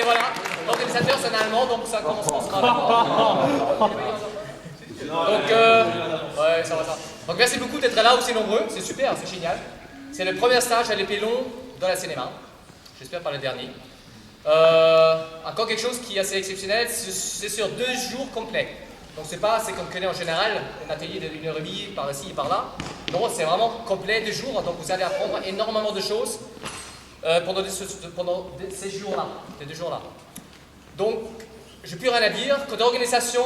voilà. L'organisateur, c'est un Allemand, donc ça commence par là. Donc, ouais, ça va, ça. Donc, merci beaucoup d'être là aussi nombreux. C'est super, c'est génial. C'est le premier stage à l'épée long dans la cinéma. J'espère pas le dernier. Encore quelque chose qui est assez exceptionnel, c'est sur 2 jours complets. Donc c'est pas, c'est comme connaît en général, un atelier de 1h30 par ici et par là. Non, c'est vraiment complet 2 jours, donc vous allez apprendre énormément de choses pendant ces jours-là, ces 2 jours-là. Donc, j'ai plus rien à dire. Côté organisation,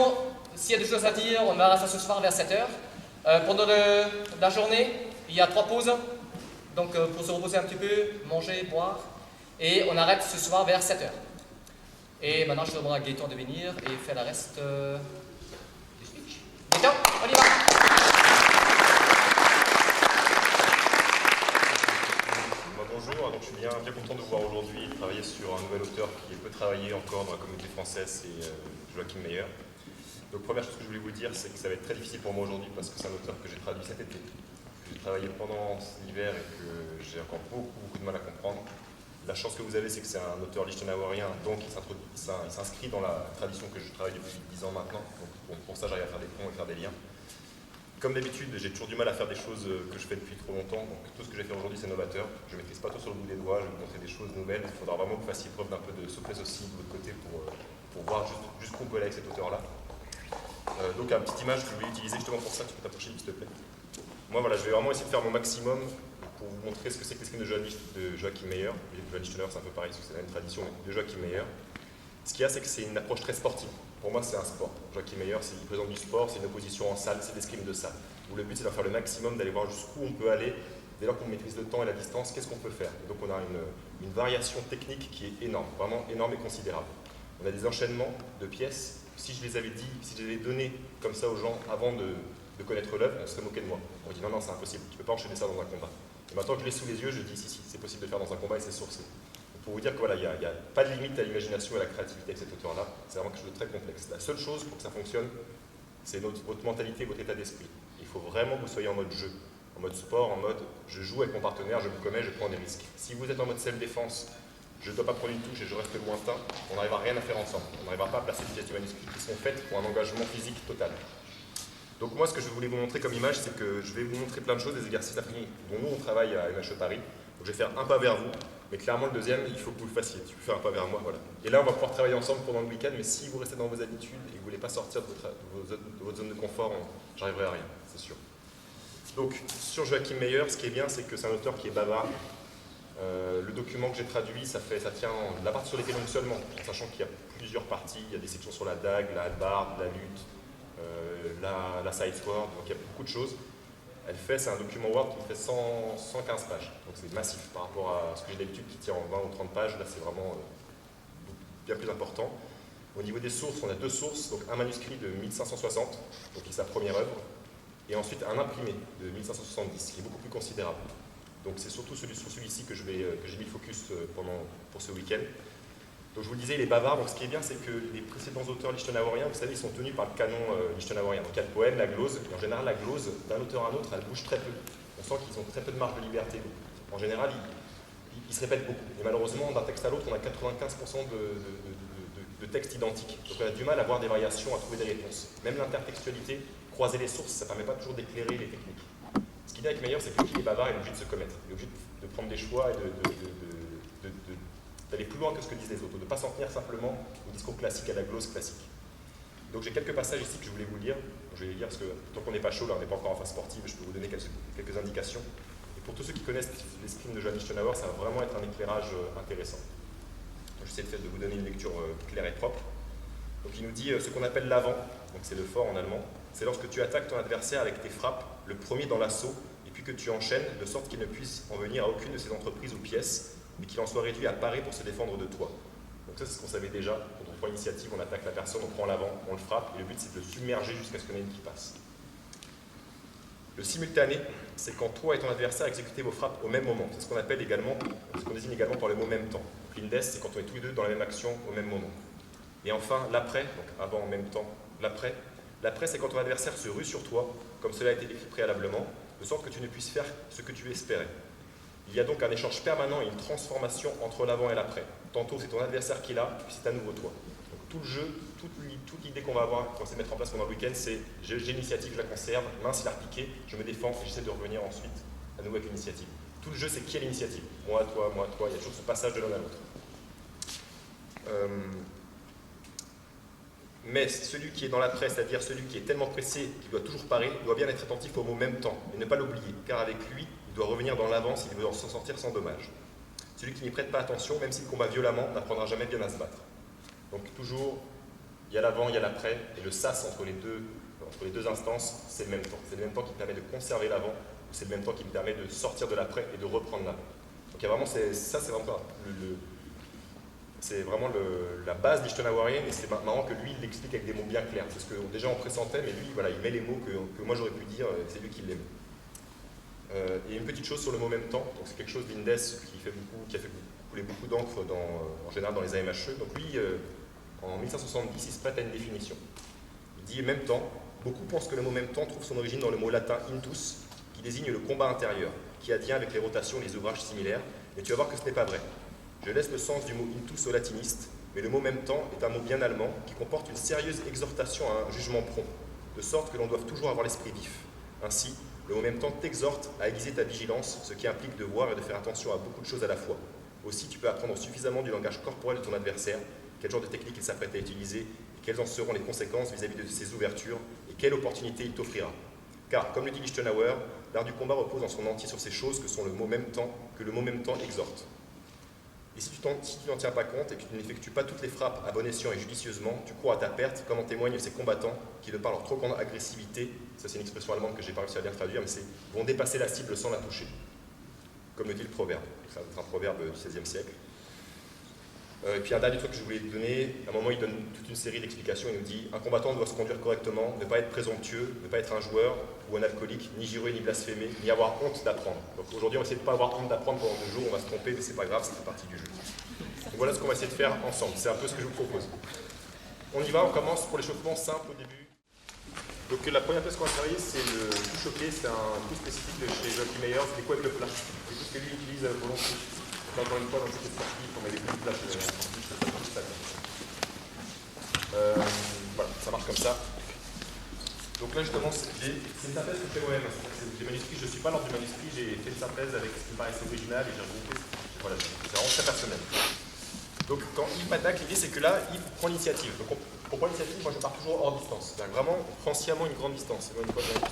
s'il y a des choses à dire, on verra ça ce soir vers 7h. Pendant la journée, il y a 3 pauses. Donc pour se reposer un petit peu, manger, boire. Et on arrête ce soir vers 7h. Et maintenant, je demanderai à Gaëtan de venir et faire le reste du speech. Gaëtan, on y va! Bonjour, donc je suis bien content de vous voir aujourd'hui travailler sur un nouvel auteur qui peut travailler encore dans la communauté française, c'est Joachim Meyer. Donc première chose que je voulais vous dire, c'est que ça va être très difficile pour moi aujourd'hui parce que c'est un auteur que j'ai traduit cet été, que j'ai travaillé pendant l'hiver et que j'ai encore beaucoup de mal à comprendre. La chance que vous avez, c'est que c'est un auteur lichtenauerien, donc il s'inscrit dans la tradition que je travaille depuis 10 ans maintenant. Donc pour ça, j'arrive à faire des ponts et faire des liens. Comme d'habitude, j'ai toujours du mal à faire des choses que je fais depuis trop longtemps, donc tout ce que je vais faire aujourd'hui, c'est novateur. Je ne maîtrise pas tout sur le bout des doigts, je vais vous montrer des choses nouvelles. Il faudra vraiment que vous fassiez preuve d'un peu de souplesse aussi de votre côté pour voir jusqu'où on peut aller avec cet auteur-là. Donc, une petite image que je voulais utiliser justement pour ça, tu peux t'approcher, s'il te plaît. Moi, voilà, je vais vraiment essayer de faire mon maximum pour vous montrer ce que c'est que l'esprit de Joachim Meyer. Johann Lichtenauer, c'est un peu pareil, parce que c'est la même tradition, mais de Joachim Meyer. Ce qu'il y a, c'est que c'est une approche très sportive. Pour moi, c'est un sport. Joachim Meyer, il présente du sport, c'est une opposition en salle, c'est l'escrime de salle. Où le but, c'est d'en faire le maximum, d'aller voir jusqu'où on peut aller. Dès lors qu'on maîtrise le temps et la distance, qu'est-ce qu'on peut faire? Et donc, on a une variation technique qui est énorme, vraiment énorme et considérable. On a des enchaînements de pièces. Si je les avais dit, si je les avais donnés comme ça aux gens avant de connaître l'œuvre, on serait moqué de moi. On dit non, c'est impossible, tu ne peux pas enchaîner ça dans un combat. Et maintenant que je l'ai sous les yeux, je dis si, c'est possible de faire dans un combat et c'est sourcé. Pour vous dire que voilà, il n'y a pas de limite à l'imagination et à la créativité avec cet auteur-là. C'est vraiment quelque chose de très complexe. La seule chose pour que ça fonctionne, c'est votre mentalité, votre état d'esprit. Il faut vraiment que vous soyez en mode jeu, en mode sport, en mode je joue avec mon partenaire, je me commets, je prends des risques. Si vous êtes en mode self-défense, je ne dois pas prendre une touche et je reste lointain, on n'arrivera à rien à faire ensemble. On n'arrivera pas à placer des pièces du manuscrit qui sont faites pour un engagement physique total. Donc moi, ce que je voulais vous montrer comme image, c'est que je vais vous montrer plein de choses, des exercices à finir dont nous on travaille à MHE Paris. Donc je vais faire un pas vers vous, mais clairement le deuxième, il faut que vous le fassiez. Tu peux faire un pas vers moi, voilà. Et là, on va pouvoir travailler ensemble pendant le week-end, mais si vous restez dans vos habitudes et que vous ne voulez pas sortir de votre zone de confort, j'arriverai à rien, c'est sûr. Donc sur Joachim Meyer, ce qui est bien, c'est que c'est un auteur qui est bavard. Le document que j'ai traduit, ça tient la partie sur l'épée longue seulement, en sachant qu'il y a plusieurs parties, il y a des sections sur la dague, la hallebarde, la lutte, la sidesword, donc il y a beaucoup de choses. C'est un document Word qui fait 115 pages, donc c'est massif par rapport à ce que j'ai d'habitude qui tient en 20 ou 30 pages, là c'est vraiment bien plus important. Au niveau des sources, on a 2 sources, donc un manuscrit de 1560, donc qui est sa première œuvre, et ensuite un imprimé de 1570, qui est beaucoup plus considérable. Donc c'est surtout sur celui-ci que j'ai mis le focus pour ce week-end. Donc je vous le disais, il est bavard, donc ce qui est bien, c'est que les précédents auteurs lichtenaueriens, vous savez, ils sont tenus par le canon lichtenauerien. Donc il y a le poème, la glose, et en général la glose, d'un auteur à un autre, elle bouge très peu. On sent qu'ils ont très peu de marge de liberté. En général, ils se répètent beaucoup. Et malheureusement, d'un texte à l'autre, on a 95% de textes identiques. Donc on a du mal à voir des variations, à trouver des réponses. Même l'intertextualité, croiser les sources, ça ne permet pas toujours d'éclairer les techniques. Ce qu'il y a avec Meyer, c'est que qu'il est bavard, il est obligé de se commettre. Il est obligé de prendre des choix et d'aller plus loin que ce que disent les autres, de ne pas s'en tenir simplement au discours classique, à la glose classique. Donc j'ai quelques passages ici que je voulais vous lire. Je vais les lire parce que tant qu'on n'est pas chaud, là on n'est pas encore en phase sportive, je peux vous donner quelques indications. Et pour tous ceux qui connaissent l'esprit de Johann Lichtenauer, ça va vraiment être un éclairage intéressant. J'essaie de vous donner une lecture claire et propre. Donc il nous dit ce qu'on appelle l'avant, donc c'est le fort en allemand, c'est lorsque tu attaques ton adversaire avec tes frappes, le premier dans l'assaut, et puis que tu enchaînes, de sorte qu'il ne puisse en venir à aucune de ses entreprises ou pièces, mais qu'il en soit réduit à parer pour se défendre de toi. Donc ça, c'est ce qu'on savait déjà. Quand on prend l'initiative, on attaque la personne, on prend l'avant, on le frappe, et le but, c'est de le submerger jusqu'à ce qu'il y en ait une qui passe. Le simultané, c'est quand toi et ton adversaire exécutez vos frappes au même moment. C'est ce qu'on appelle également, ce qu'on désigne également par le mot même temps. L'indes, c'est quand on est tous les deux dans la même action au même moment. Et enfin, l'après, donc avant en même temps, l'après, c'est quand ton adversaire se rue sur toi, comme cela a été écrit préalablement, de sorte que tu ne puisses faire ce que tu espérais. Il y a donc un échange permanent et une transformation entre l'avant et l'après. tantôt c'est ton adversaire qui l'a, puis c'est à nouveau toi. Donc tout le jeu, toute l'idée qu'on va avoir, qu'on va essayer de mettre en place pendant le week-end, c'est j'ai l'initiative, je la conserve, mince il a repiqué, je me défends et j'essaie de revenir ensuite à nouveau avec l'initiative. Tout le jeu c'est qui a l'initiative, moi, toi, il y a toujours ce passage de l'un à l'autre. Mais celui qui est dans la presse, c'est-à-dire celui qui est tellement pressé qu'il doit toujours parer, doit bien être attentif au mot même temps et ne pas l'oublier, car avec lui, il doit revenir dans l'avance s'il veut s'en sortir sans dommage. Celui qui n'y prête pas attention, même s'il combat violemment, n'apprendra jamais bien à se battre. Donc toujours, il y a l'avant, il y a l'après, et le sas entre les deux instances, c'est le même temps. C'est le même temps qui permet de conserver l'avant, ou c'est le même temps qui me permet de sortir de l'après et de reprendre l'avant. Donc il y a vraiment, ça c'est vraiment c'est vraiment la base d'Ichtenauerien, et c'est marrant que lui, il l'explique avec des mots bien clairs. C'est ce que déjà on pressentait, mais lui, voilà, il met les mots que moi j'aurais pu dire, c'est lui qui l'aime. Et une petite chose sur le mot même temps, donc c'est quelque chose d'Indes qui a fait couler beaucoup d'encre en général dans les AMHE. Donc lui, en 1570, il se prête à une définition. Il dit même temps, beaucoup pensent que le mot même temps trouve son origine dans le mot latin intus, qui désigne le combat intérieur, qui a lien avec les rotations et les ouvrages similaires, mais tu vas voir que ce n'est pas vrai. Je laisse le sens du mot intus au latiniste, mais le mot même temps est un mot bien allemand qui comporte une sérieuse exhortation à un jugement prompt, de sorte que l'on doit toujours avoir l'esprit vif. Ainsi, le mot même temps t'exhorte à aiguiser ta vigilance, ce qui implique de voir et de faire attention à beaucoup de choses à la fois. Aussi, tu peux apprendre suffisamment du langage corporel de ton adversaire, quel genre de technique il s'apprête à utiliser, et quelles en seront les conséquences vis-à-vis de ses ouvertures, et quelle opportunité il t'offrira. Car, comme le dit Lichtenauer, l'art du combat repose en son entier sur ces choses que sont le mot même temps, que le mot même temps exhorte. Et si tu n'en tiens pas compte et que tu n'effectues pas toutes les frappes à bon escient et judicieusement, tu cours à ta perte, comme en témoignent ces combattants qui, de par leur trop grande agressivité, ça c'est une expression allemande que j'ai pas réussi à bien traduire, mais c'est vont dépasser la cible sans la toucher. Comme le dit le proverbe. C'est un proverbe du XVIe siècle. Et puis un dernier truc que je voulais donner, à un moment il donne toute une série d'explications, il nous dit un combattant doit se conduire correctement, ne pas être présomptueux, ne pas être un joueur ou un alcoolique, ni jurer, ni blasphémer, ni avoir honte d'apprendre. Donc aujourd'hui on va essayer de ne pas avoir honte d'apprendre pendant 2 jours, on va se tromper, mais c'est pas grave, ça fait partie du jeu. Donc voilà ce qu'on va essayer de faire ensemble, c'est un peu ce que je vous propose. On y va, on commence pour l'échauffement simple au début. Donc la première pièce qu'on va travailler c'est le coup choqué, c'est un coup spécifique de chez Joachim Meyer, c'est des coups avec le plat. C'est tout ce que lui utilise volontiers. Encore une fois, dans cette sportive, on met des coups de plat. Voilà, ça marche comme ça. Donc là justement, c'est une synthèse que je fais moi-même. Les manuscrits, je ne suis pas lors du manuscrit, j'ai fait une synthèse avec ce qui me paraissait original et j'ai regroupé. Voilà, c'est vraiment très personnel. Donc quand Yves m'attaque, l'idée c'est que là, Yves prend l'initiative. Donc pour prendre l'initiative, moi je pars toujours hors distance. C'est-à-dire vraiment, on prend sciemment une grande distance. Une fois voilà,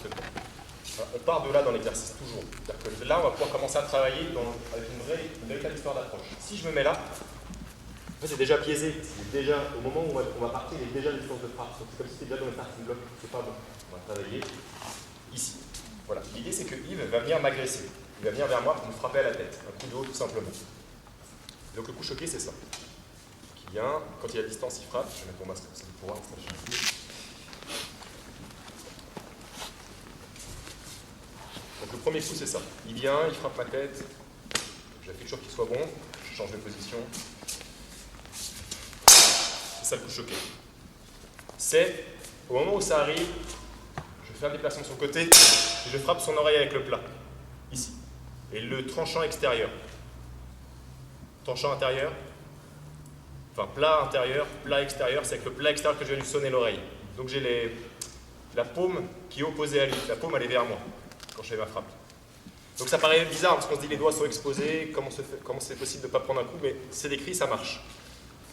on part de là dans l'exercice, toujours. C'est-à-dire que là, on va pouvoir commencer à travailler avec une véritable histoire d'approche. Si je me mets là, en fait, c'est déjà biaisé. Déjà, au moment où on va partir, il est déjà à distance de frappe. Donc c'est comme si c'était déjà dans le starting block. C'est pas bon. On va travailler ici. Voilà. L'idée, c'est que Yves va venir m'agresser. Il va venir vers moi pour me frapper à la tête. Un coup de haut, tout simplement. Donc le coup choqué, c'est ça. Il vient, quand il est à distance, il frappe. Je vais mettre mon masque comme ça pour pouvoir se. Donc le premier coup, c'est ça. Il vient, il frappe ma tête. Je fais toujours qu'il soit bon. Je change de position. C'est ça le coup choqué. C'est, au moment où ça arrive, je fais un déplacement sur le côté et je frappe son oreille avec le plat. Ici. Et le tranchant extérieur. Tranchant intérieur. Enfin, plat intérieur, plat extérieur. C'est avec le plat extérieur que je viens lui sonner l'oreille. Donc j'ai la paume qui est opposée à lui. La paume, elle est vers moi quand je fais ma frappe. Donc ça paraît bizarre parce qu'on se dit les doigts sont exposés, comment c'est possible de ne pas prendre un coup, mais c'est décrit, ça marche.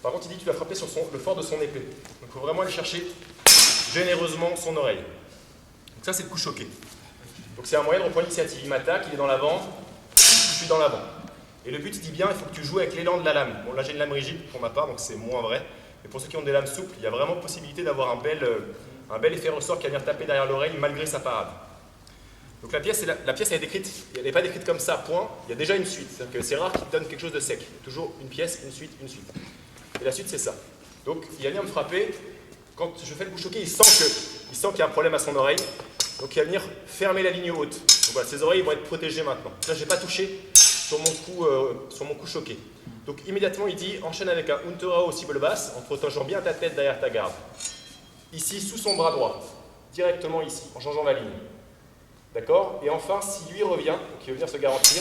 Par contre, il dit que tu vas frapper sur le fort de son épée. Donc il faut vraiment aller chercher généreusement son oreille. Donc ça, c'est le coup choqué. Donc c'est un moyen de reprendre l'initiative. Il m'attaque, il est dans l'avant, je suis dans l'avant. Et le but, il dit bien, il faut que tu joues avec l'élan de la lame. Bon, là j'ai une lame rigide pour ma part, donc c'est moins vrai. Mais pour ceux qui ont des lames souples, il y a vraiment possibilité d'avoir un bel effet ressort qui va venir taper derrière l'oreille malgré sa parade. Donc la pièce elle est décrite, elle n'est pas décrite comme ça, point, il y a déjà une suite. C'est-à-dire que c'est rare qu'il te donne quelque chose de sec. Il y a toujours une pièce, une suite, une suite. Et la suite, c'est ça. Donc il va venir me frapper, quand je fais le coup choqué, il sent qu'il y a un problème à son oreille, donc il va venir fermer la ligne haute. Donc voilà, ses oreilles vont être protégées maintenant. Là, je n'ai pas touché sur mon coup choqué. Donc immédiatement, il dit, enchaîne avec un Unterau cible basse, en protégeant bien ta tête derrière ta garde. Ici, sous son bras droit, directement ici, en changeant la ligne. D'accord? Et enfin, si lui revient, donc il veut venir se garantir,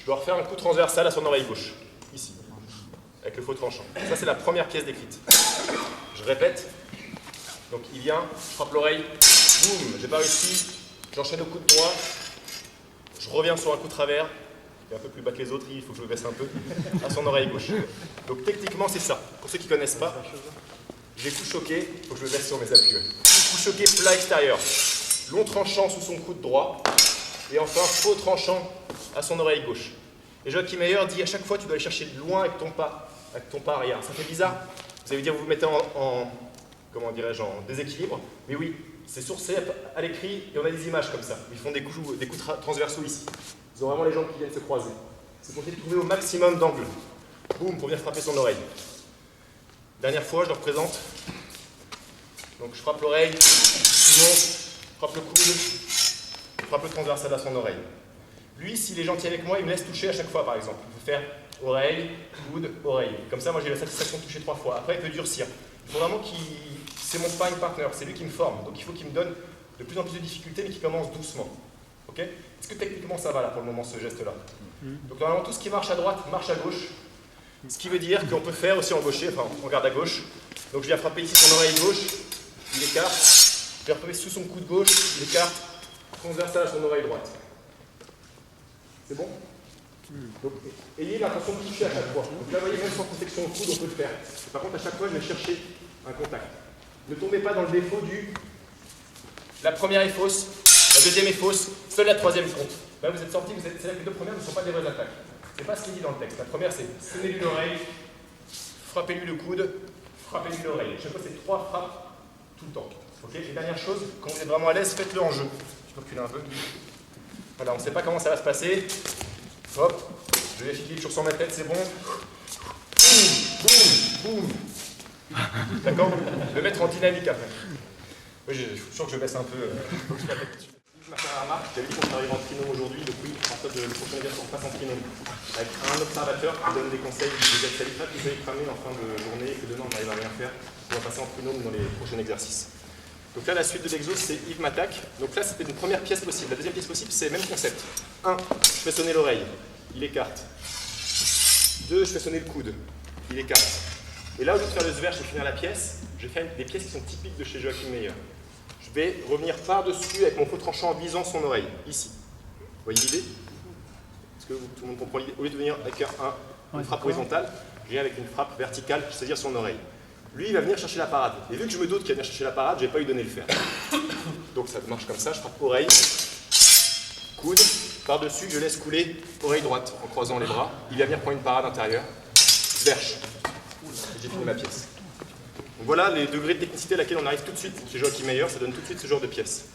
je dois refaire un coup transversal à son oreille gauche, ici. avec le faux tranchant. Ça, c'est la première pièce décrite. Je répète. Donc, il vient, je frappe l'oreille, boum, j'ai pas réussi, j'enchaîne au coup de droit, je reviens sur un coup de travers, qui est un peu plus bas que les autres, il faut que je me baisse un peu, à son oreille gauche. Donc, techniquement, c'est ça. Pour ceux qui ne connaissent pas, j'ai coup choqué, il faut que je me baisse sur mes appuis. Coup choqué, plat extérieur, long tranchant sous son coup de droit, et enfin, faux tranchant à son oreille gauche. Et Joachim Meyer dit à chaque fois, tu dois aller chercher de loin avec ton pas arrière. Ça fait bizarre. Vous allez dire, vous vous mettez comment dirais-je, en déséquilibre. Mais oui, c'est sourcé à l'écrit et on a des images comme ça. Ils font des coups transversaux ici. Ils ont vraiment les jambes qui viennent se croiser. C'est pour essayer de trouver au maximum d'angle. Boum, pour venir frapper son oreille. Dernière fois, je le représente. Donc je frappe l'oreille, je monte, je frappe le coude, je frappe le transversal à son oreille. Lui, s'il est gentil avec moi, il me laisse toucher à chaque fois, par exemple. Il peut faire oreille, coude, oreille. Comme ça, moi, j'ai la satisfaction de toucher 3 fois. Après, il peut durcir. Il faut vraiment qu'il... C'est mon sparring partner, c'est lui qui me forme. Donc, il faut qu'il me donne de plus en plus de difficultés, mais qu'il commence doucement. Ok? Est-ce que techniquement, ça va, là, pour le moment, ce geste-là? Donc, normalement, tout ce qui marche à droite, marche à gauche. Ce qui veut dire qu'on peut faire aussi en gaucher, enfin, on regarde à gauche. Donc, je viens frapper ici son oreille gauche, il écarte. Je viens frapper sous son coude gauche, il écarte. Transversal à son oreille droite. C'est bon? Donc, ayez l'intention de toucher à chaque fois. Donc là, vous voyez, même sans protection au coude, on peut le faire. Par contre, à chaque fois, je vais chercher un contact. Ne tombez pas dans le défaut du... La première est fausse, la deuxième est fausse, seule la troisième compte. Là, vous êtes sortis, c'est là que les deux premières ne sont pas des vraies attaques. C'est pas ce qui est dit dans le texte. La première, c'est sonnez-lui l'oreille, frappez-lui le coude, frappez-lui l'oreille. Chaque fois, c'est 3 frappes tout le temps. Ok? Et dernière chose, quand vous êtes vraiment à l'aise, faites-le en jeu. Je peux reculer un peu. Voilà, on ne sait pas comment ça va se passer. Hop, je vérifie qu'il est toujours sur ma tête, c'est bon. Boum, boum, boum. D'accord? Je vais mettre en dynamique après. Oui, je suis sûr que je baisse un peu. Je m'a fait la remarque, j'avais dit qu'on arrive en trinôme aujourd'hui, donc oui, en fait, le prochain exercice, on passe en trinôme. Avec un observateur qui donne des conseils, des exercices que vous allez cramer en fin de journée et que demain on n'arrive à rien faire. On va passer en trinôme dans les prochains exercices. Donc là, la suite de l'exo, c'est Yves m'attaque. Donc là, c'était une première pièce possible. La deuxième pièce possible, c'est le même concept. 1, je fais sonner l'oreille, il écarte. 2, je fais sonner le coude, il écarte. Et là, au lieu de faire le zwerch et finir la pièce, je vais faire des pièces qui sont typiques de chez Joachim Meyer. Je vais revenir par-dessus avec mon faux tranchant en visant son oreille, ici. Vous voyez l'idée? Est-ce que tout le monde comprend l'idée? Au lieu de venir avec une frappe horizontale, je viens avec une frappe verticale, c'est-à-dire son oreille. Lui, il va venir chercher la parade. Et vu que je me doute qu'il va venir chercher la parade, je ne vais pas lui donner le faire. Donc ça marche comme ça, je frappe oreille, coude, par-dessus, je laisse couler oreille droite en croisant les bras. Il va venir prendre une parade intérieure, zwerch. J'ai fini ma pièce. Donc voilà les degrés de technicité à laquelle on arrive tout de suite chez Joachim Meyer, ça donne tout de suite ce genre de pièce.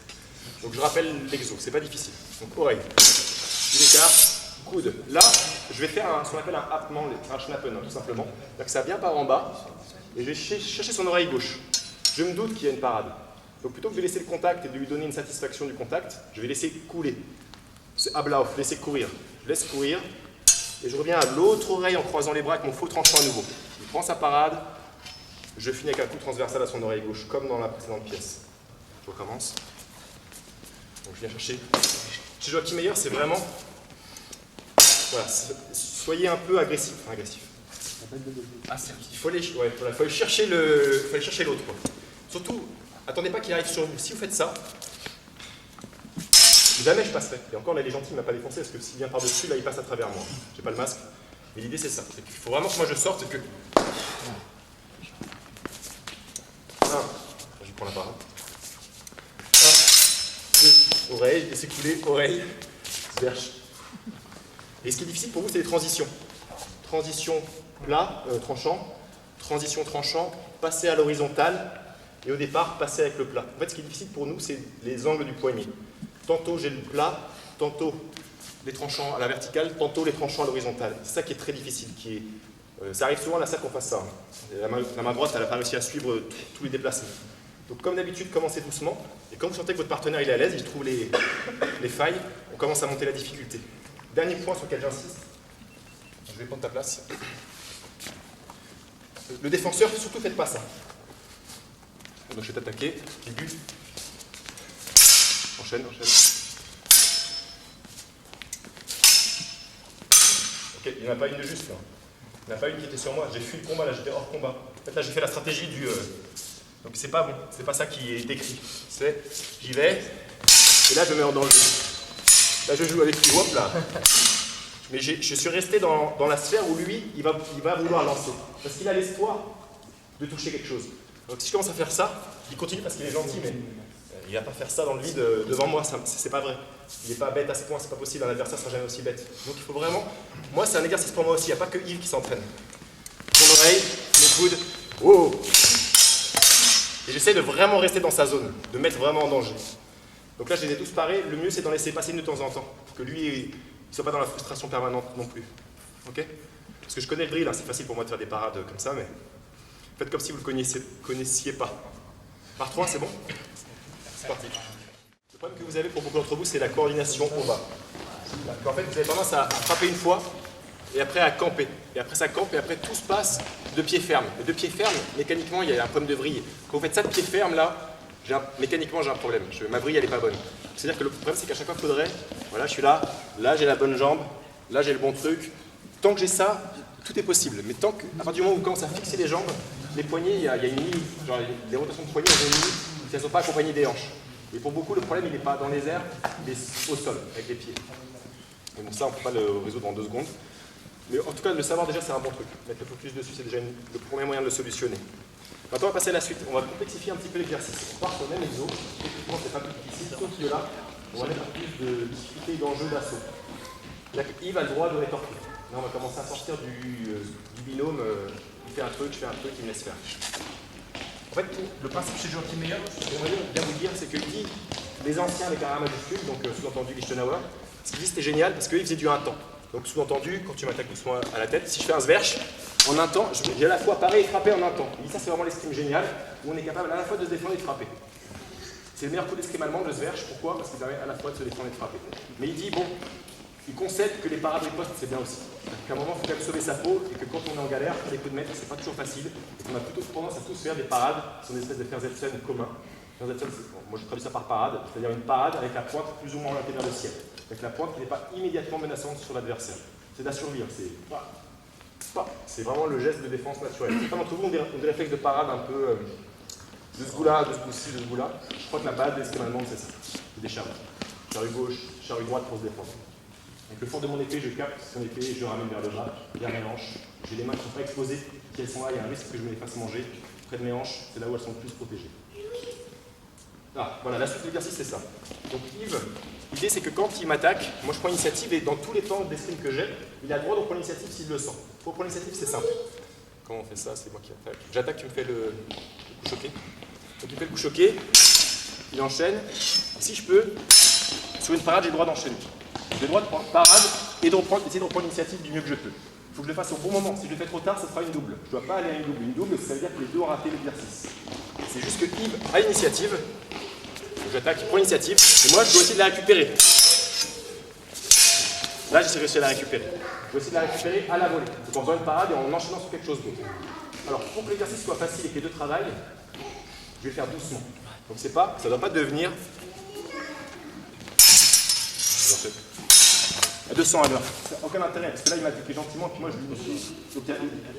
Donc je rappelle l'exo, c'est pas difficile. Donc oreille, il écarte, coude. Là, je vais faire ce qu'on appelle un happement, un schnappen, tout simplement. Donc ça vient par en bas, et je vais chercher son oreille gauche. Je me doute qu'il y a une parade. Donc plutôt que de laisser le contact et de lui donner une satisfaction du contact, je vais laisser couler. C'est Ablauf, laisser courir. Je laisse courir, et je reviens à l'autre oreille en croisant les bras avec mon faux tranchant à nouveau. Il prend sa parade, je finis avec un coup transversal à son oreille gauche, comme dans la précédente pièce. Je recommence. Donc je viens chercher. Chez Joachim Meyer, c'est vraiment... Voilà, soyez un peu agressif. Enfin, agressif. Il faut aller, faut aller chercher l'autre. Surtout, attendez pas qu'il arrive sur vous. Si vous faites ça, jamais je passerai. Et encore là, il est gentil, il ne m'a pas défoncé parce que s'il vient par-dessus, là, il passe à travers moi. J'ai pas le masque. Mais l'idée, c'est ça. Il faut vraiment que moi je sorte et que... 1, je prends la parade. 1, 2, oreille, laissez couler, oreille, zwerch. Et ce qui est difficile pour vous, c'est les transitions. Transition plat, tranchant, transition tranchant, passer à l'horizontale, et au départ, passer avec le plat. En fait, ce qui est difficile pour nous, c'est les angles du poignet. Tantôt j'ai le plat, tantôt les tranchants à la verticale, tantôt les tranchants à l'horizontale. C'est ça qui est très difficile. Ça arrive souvent à la salle qu'on fasse ça. La main droite, elle n'a pas réussi à suivre tous les déplacements. Donc comme d'habitude, commencez doucement, et quand vous sentez que votre partenaire il est à l'aise, il trouve les failles, on commence à monter la difficulté. Dernier point sur lequel j'insiste, je vais prendre ta place. Le défenseur, surtout faites pas ça. Donc je vais t'attaquer, début. Enchaîne. Ok, il n'y en a pas une de juste là. Il n'y en a pas une qui était sur moi. J'ai fui le combat, là, j'étais hors combat. En fait, là, j'ai fait la stratégie du... Donc, c'est pas bon. C'est pas ça qui est écrit. C'est, j'y vais, et là, je me mets en danger. Là, je joue avec lui, hop là. Mais je suis resté dans la sphère où lui, il va vouloir lancer. Parce qu'il a l'espoir de toucher quelque chose. Donc, si je commence à faire ça, il continue parce qu'il est gentil, mais il ne va pas faire ça dans le vide devant moi. C'est pas vrai. Il n'est pas bête à ce point, c'est pas possible. Un adversaire ne sera jamais aussi bête. Donc, il faut vraiment... Moi, c'est un exercice pour moi aussi. Il n'y a pas que Yves qui s'entraîne. Mon oreille, mon coude. Oh! Et j'essaie de vraiment rester dans sa zone, de mettre vraiment en danger. Donc là, je les ai tous parés. Le mieux, c'est d'en laisser passer une de temps en temps. Pour que lui, il ne soit pas dans la frustration permanente non plus. Ok? Parce que je connais le drill, hein, c'est facile pour moi de faire des parades comme ça, mais faites comme si vous ne le connaissiez pas. Par 3, c'est bon? C'est parti. Le problème que vous avez pour beaucoup d'entre vous, c'est la coordination au bas. En fait, vous avez tendance à frapper une fois, et après à camper. Et après ça campe, et après tout se passe de pied ferme. Et de pied ferme, mécaniquement, il y a un problème de vrille. Quand vous faites ça de pied ferme, là, mécaniquement, j'ai un problème. Ma vrille, elle n'est pas bonne. C'est-à-dire que le problème, c'est qu'à chaque fois, il faudrait... Voilà, je suis là j'ai la bonne jambe, là, j'ai le bon truc. Tant que j'ai ça, tout est possible. Mais tant que, à partir du moment où vous commencez à fixer les jambes, les poignets, il y a une limite. Genre, les rotations de poignets, elles ont une limite, si elles ne sont pas accompagnées des hanches. Et pour beaucoup, le problème, il n'est pas dans les airs, il est au sol, avec les pieds. Et bon, ça, on ne peut pas le résoudre en 2 secondes. Mais en tout cas, le savoir déjà, c'est un bon truc. Mettre le focus dessus, c'est déjà le premier moyen de le solutionner. Maintenant, on va passer à la suite. On va complexifier un petit peu l'exercice. On part sur le même exo. Effectivement, c'est pas plus difficile, sauf que là, on va mettre plus de difficulté d'enjeu d'assaut. Là, Yves a le droit de rétorquer. Là, on va commencer à sortir du binôme. Il fait un truc, je fais un truc, il me laisse faire. En fait, le principe chez Joachim Meyer, j'aimerais bien vous dire, c'est que les anciens avec un A majuscule, donc sous-entendu Lichtenauer, ce qu'il dit c'était génial parce qu'ils faisaient du 1 temps. Donc sous-entendu, quand tu m'attaques doucement à la tête, si je fais un swerch, en un temps, j'ai à la fois paré et frappé en un temps. Il dit ça c'est vraiment l'escrime génial, où on est capable à la fois de se défendre et de frapper. C'est le meilleur coup d'escrime allemand, le swerch. Pourquoi? Parce qu'il permet à la fois de se défendre et de frapper. Mais il dit, bon, il concède que les parades ripostes c'est bien aussi. Qu'à un moment, il faut quand même sauver sa peau et que quand on est en galère, faire des coups de maître, c'est pas toujours facile. Et qu'on a plutôt tendance à tous faire des parades sur des espèces de Ferzetsen communs. Ferzetsen, moi je traduis ça par parade, c'est-à-dire une parade avec la pointe plus ou moins orientée vers le ciel. Avec la pointe qui n'est pas immédiatement menaçante sur l'adversaire. C'est de la survie, c'est vraiment le geste de défense naturel. Certains d'entre vous ont des réflexes de parade un peu de ce goût-là, de ce goût-ci, de ce goût-là. Je crois que la base de l'escrime allemande, c'est ça. C'est des charrues. Charrue gauche, charrue droite pour se défendre. Avec le fond de mon épée, je capte son épée, je ramène vers le bas, vers mes hanches. J'ai les mains qui ne sont pas exposées. Si elles sont là, il y a un risque que je me les fasse manger. Près de mes hanches, c'est là où elles sont le plus protégées. Ah, voilà, la suite de l'exercice, c'est ça. Donc Yves, l'idée c'est que quand il m'attaque, moi je prends l'initiative et dans tous les temps d'escrime que j'ai, il a le droit de prendre l'initiative s'il le sent. Pour prendre l'initiative, c'est simple. Comment on fait ça? C'est moi qui attaque. J'attaque, tu me fais le coup choqué. Donc il fait le coup choqué, il enchaîne. Et si je peux, sur une parade, j'ai le droit d'enchaîner. J'ai le droit de prendre parade et d'essayer de reprendre l'initiative du mieux que je peux. Il faut que je le fasse au bon moment. Si je le fais trop tard, ça sera une double. Je ne dois pas aller à une double. Une double, ça veut dire que les deux ont raté l'exercice. C'est juste que Yves a l'initiative. J'attaque, il prend l'initiative, et moi je dois essayer de la récupérer. Là j'ai réussi à la récupérer. Je dois essayer de la récupérer à la volée. Donc en faisant une parade et en enchaînant sur quelque chose d'autre. Alors pour que l'exercice soit facile et que les deux travaillent, je vais le faire doucement. Donc ça ne doit pas devenir à 200 à l'heure. Ça n'a aucun intérêt, parce que là il m'a attaqué gentiment, puis moi je lui dis. Donc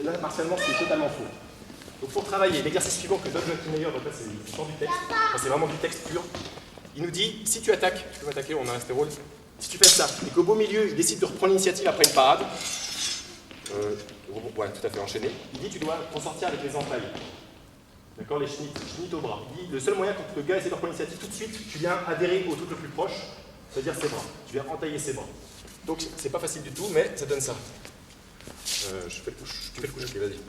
là martialement c'est totalement faux. Donc pour travailler, l'exercice suivant que donne Joachim Meyer, donc là c'est sans du texte, enfin, c'est vraiment du texte pur. Il nous dit, si tu attaques, tu peux m'attaquer, on a un stérole, si tu fais ça, et qu'au beau milieu, il décide de reprendre l'initiative après une parade, ouais, tout à fait enchaîné, il dit tu dois t'en sortir avec les entailles. D'accord, les schnitt au bras. Il dit, le seul moyen quand le gars essaie de reprendre l'initiative tout de suite, tu viens adhérer au truc le plus proche, c'est-à-dire ses bras. Tu viens entailler ses bras. Donc c'est pas facile du tout, mais ça donne ça. Tu fais le coup choqué, vas-y.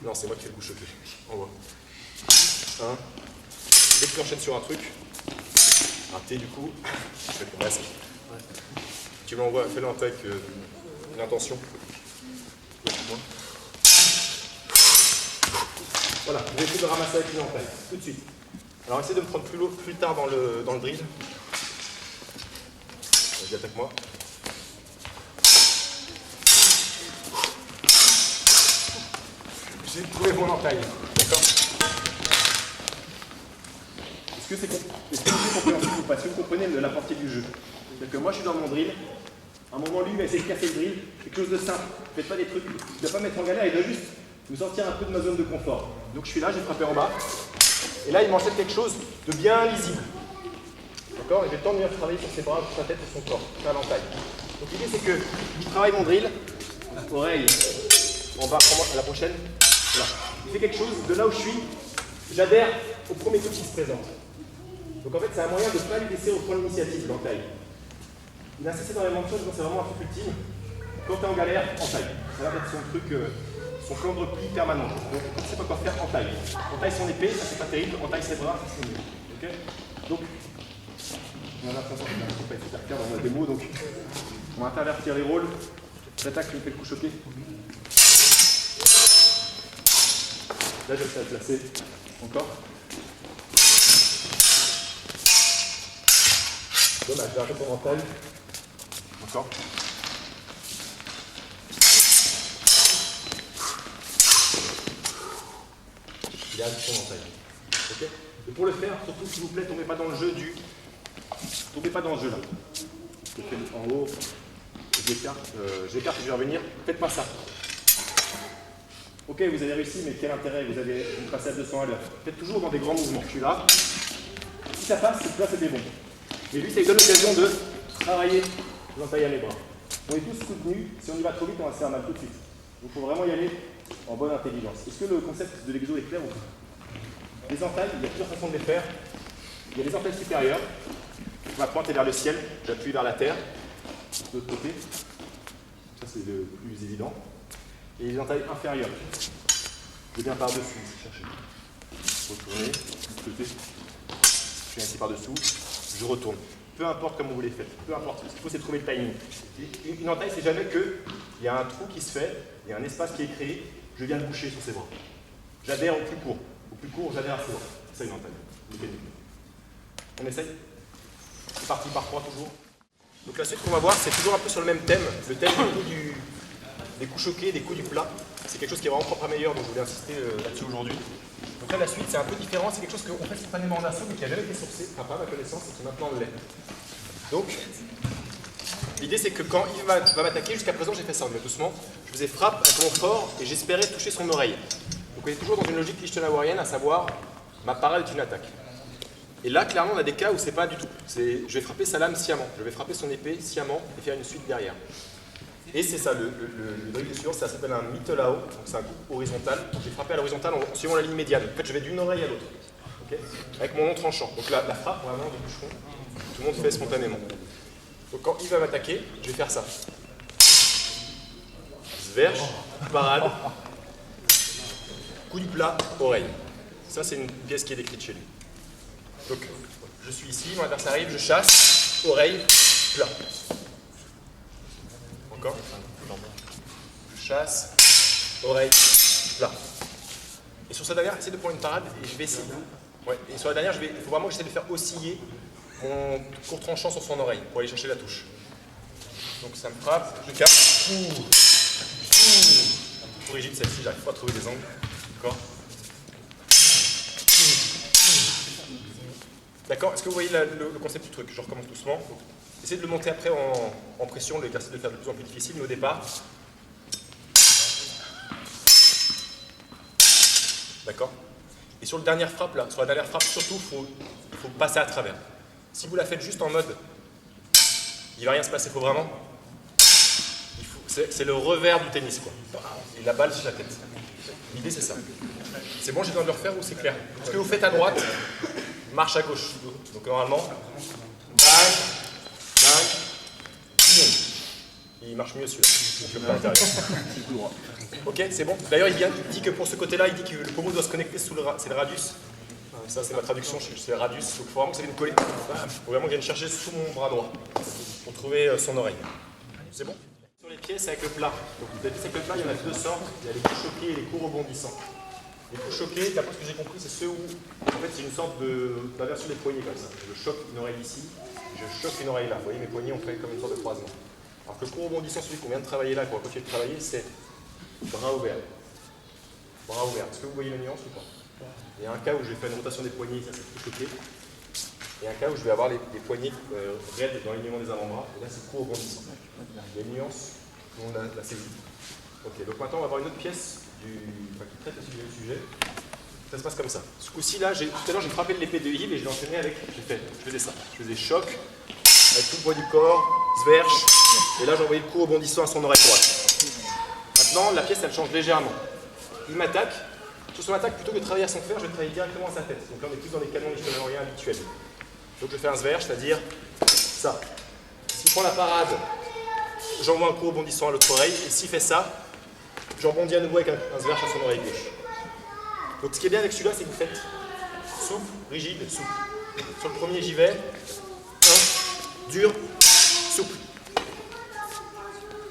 Non, c'est moi qui fais le coup choqué. On voit. Dès que tu enchaînes sur un truc, un T du coup, je fais le masque. Ouais. Tu m'envoies, fais-le avec une intention. Voilà, vous essayez de le ramasser avec une entaille, tout de suite. Alors essayez de me prendre plus tard dans le drill. Vas-y, attaque-moi. J'ai trouvé mon entaille, d'accord? Est-ce que c'est compréhensible ou pas? Si vous comprenez la portée du jeu. C'est-à-dire que moi je suis dans mon drill, À un moment, lui, il va essayer de casser le drill, quelque chose de simple. Faites pas des trucs, il ne doit pas mettre en galère, il doit juste nous sortir un peu de ma zone de confort. Donc je suis là, j'ai frappé en bas. Et là, il m'enchaîne quelque chose de bien lisible. D'accord? Et j'ai le temps de venir travailler sur ses bras, sur sa tête et son corps, faire l'entaille. Donc l'idée, c'est que je travaille mon drill, oreille, en bas, prends-moi à la prochaine. Voilà. Il fait quelque chose, de là où je suis, j'adhère au premier truc qui se présente. Donc en fait, c'est un moyen de ne pas lui laisser reprendre l'initiative, l'entaille. Il insiste énormément de choses, donc c'est vraiment un truc ultime. Quand tu es en galère, entaille. Ça va être son truc, son plan de repli permanent. Donc quand tu ne sais pas quoi faire, entaille. Entaille son épée, ça c'est pas terrible, entaille ses bras, ça c'est mieux. Okay, donc, on a l'impression qu'on ne peut pas être faire dans la démo, donc on va intervertir les rôles. L'attaque lui fait le coup choqué. Là, je vais le placer. Encore. Dommage, j'ai un peu ton mental. Encore. Il a un son mental. Ok. Et pour le faire, surtout s'il vous plaît, tombez pas dans le jeu du. Tombez pas dans ce jeu-là. Je fais en haut. J'écarte et je vais revenir. Faites pas ça. Ok, vous avez réussi, mais quel intérêt? Vous passez à 200 à l'heure. Faites toujours dans des grands mouvements. Je suis là. Si ça passe, là c'était bon. Mais lui, ça lui donne l'occasion de travailler l'entaille à mes bras. On est tous soutenus. Si on y va trop vite, on va se faire mal tout de suite. Donc il faut vraiment y aller en bonne intelligence. Est-ce que le concept de l'exo est clair ou pas? Les entailles, il y a plusieurs façons de les faire. Il y a les entailles supérieures. On va pointer vers le ciel, j'appuie vers la terre. De l'autre côté. Ça c'est le plus évident. Et les entailles inférieures. Je viens par-dessus, chercher. Retournez, de côté. Je viens ici par-dessous, je retourne. Peu importe comment vous les faites, peu importe. Ce qu'il faut, c'est trouver le timing. Une entaille, c'est jamais que il y a un trou qui se fait, il y a un espace qui est créé, je viens de boucher sur ses bras. J'adhère au plus court. Au plus court, j'adhère à ses bras. C'est ça une entaille. Mécanique. On essaye? C'est parti par 3 toujours. Donc la suite qu'on va voir, c'est toujours un peu sur le même thème. Le thème des coups choqués, des coups du plat. C'est quelque chose qui est vraiment propre à Meilleur, donc je voulais insister là-dessus aujourd'hui. Donc là, la suite, c'est un peu différent. C'est quelque chose qu'on fait spontanément en assaut, mais qui n'a jamais été sourcé, enfin pas à ma connaissance, et qui maintenant l'est. Donc, l'idée, c'est que quand il va m'attaquer, jusqu'à présent, j'ai fait ça, mais doucement. Je faisais frappe un peu fort et j'espérais toucher son oreille. Donc on est toujours dans une logique lichtenauerienne, à savoir, ma parade est une attaque. Et là, clairement, on a des cas où c'est pas du tout. Je vais frapper sa lame sciemment. Je vais frapper son épée sciemment et faire une suite derrière. Et c'est ça, le drill suivant, ça s'appelle un mittelao, donc c'est un coup horizontal. Donc j'ai frappé à l'horizontale en suivant la ligne médiane. En fait, je vais d'une oreille à l'autre, okay, avec mon long tranchant. Donc la frappe, vraiment, de boucheron, tout le monde fait spontanément. Donc quand il va m'attaquer, je vais faire ça. Zverge, parade, coup du plat, oreille. Ça, c'est une pièce qui est décrite chez lui. Donc, je suis ici, mon adversaire arrive, je chasse, oreille, plat. Encore. Je chasse, oreille, plat. Et sur cette dernière, j'essaie de prendre une parade et je vais essayer. Ouais, et sur la dernière, il faut vraiment que j'essaie de faire osciller mon court tranchant sur son oreille pour aller chercher la touche. Donc ça me frappe, je capte. Un peu trop rigide celle-ci, j'arrive pas à trouver des angles. D'accord. D'accord, est-ce que vous voyez le concept du truc? Je recommence doucement. Donc, essayez de le monter après en pression, l'exercice de le faire de plus en plus difficile, mais au départ. D'accord. Et sur la dernière frappe, là, surtout, il faut passer à travers. Si vous la faites juste en mode, il ne va rien se passer, il faut vraiment. C'est le revers du tennis, quoi. Et la balle sur la tête. L'idée, c'est ça. C'est bon, j'ai besoin de le refaire ou c'est clair? Ce que vous faites à droite, marche à gauche. Donc normalement, bang, bang, boum. Il marche mieux celui-là. Ok, c'est bon. D'ailleurs, il dit que pour ce côté-là, il dit que le pommeau doit se connecter sous c'est le radius. Ça, c'est ma traduction, c'est le radius. Donc il faut vraiment que ça vienne coller. Il faut vraiment que je vienne chercher sous mon bras droit pour trouver son oreille. C'est bon? Sur les pièces avec le plat. Donc les pièces avec le plat, il y en a deux sortes. Il y a les coups choqués et les coups rebondissants. Les coups choqués, d'après ce que j'ai compris, c'est ceux où, en fait, c'est une sorte d'inversion des poignets comme ça. Je choque une oreille ici, je choque une oreille là. Vous voyez, mes poignets ont fait comme une sorte de croisement. Alors que le coup rebondissant, celui qu'on vient de travailler là, qu'on va continuer de travailler, c'est bras ouvert. Bras ouvert. Est-ce que vous voyez la nuance ou pas? Il y a un cas où j'ai fait une rotation des poignets, ça c'est coup choqué. et un cas où je vais avoir les poignets raides dans l'alignement des avant-bras. Et là, c'est court rebondissant. Il y a une nuance, tout le monde l'a saisi. Ok, donc maintenant, on va avoir une autre pièce qui traite aussi du même sujet. Ça se passe comme ça. Ce coup-ci, là, tout à l'heure, j'ai frappé de l'épée de Yves et je l'ai enchaîné avec. Je faisais ça. Je faisais choc, avec tout le poids du corps, sverche, et là, j'envoyais le coup rebondissant à son oreille droite. Maintenant, la pièce, elle change légèrement. Il m'attaque. Sur son attaque, plutôt que de travailler à son fer, je vais travailler directement à sa tête. Donc là, on est plus dans les canons lichtenaueriens habituels. Donc je fais un sverche, c'est-à-dire ça. S'il prend la parade, j'envoie un coup rebondissant à l'autre oreille, et s'il fait ça, je rebondis à nouveau avec un sverche à son oreille gauche. Donc ce qui est bien avec celui-là, c'est que vous faites souple, rigide, souple. Sur le premier, j'y vais. 1, dur, souple.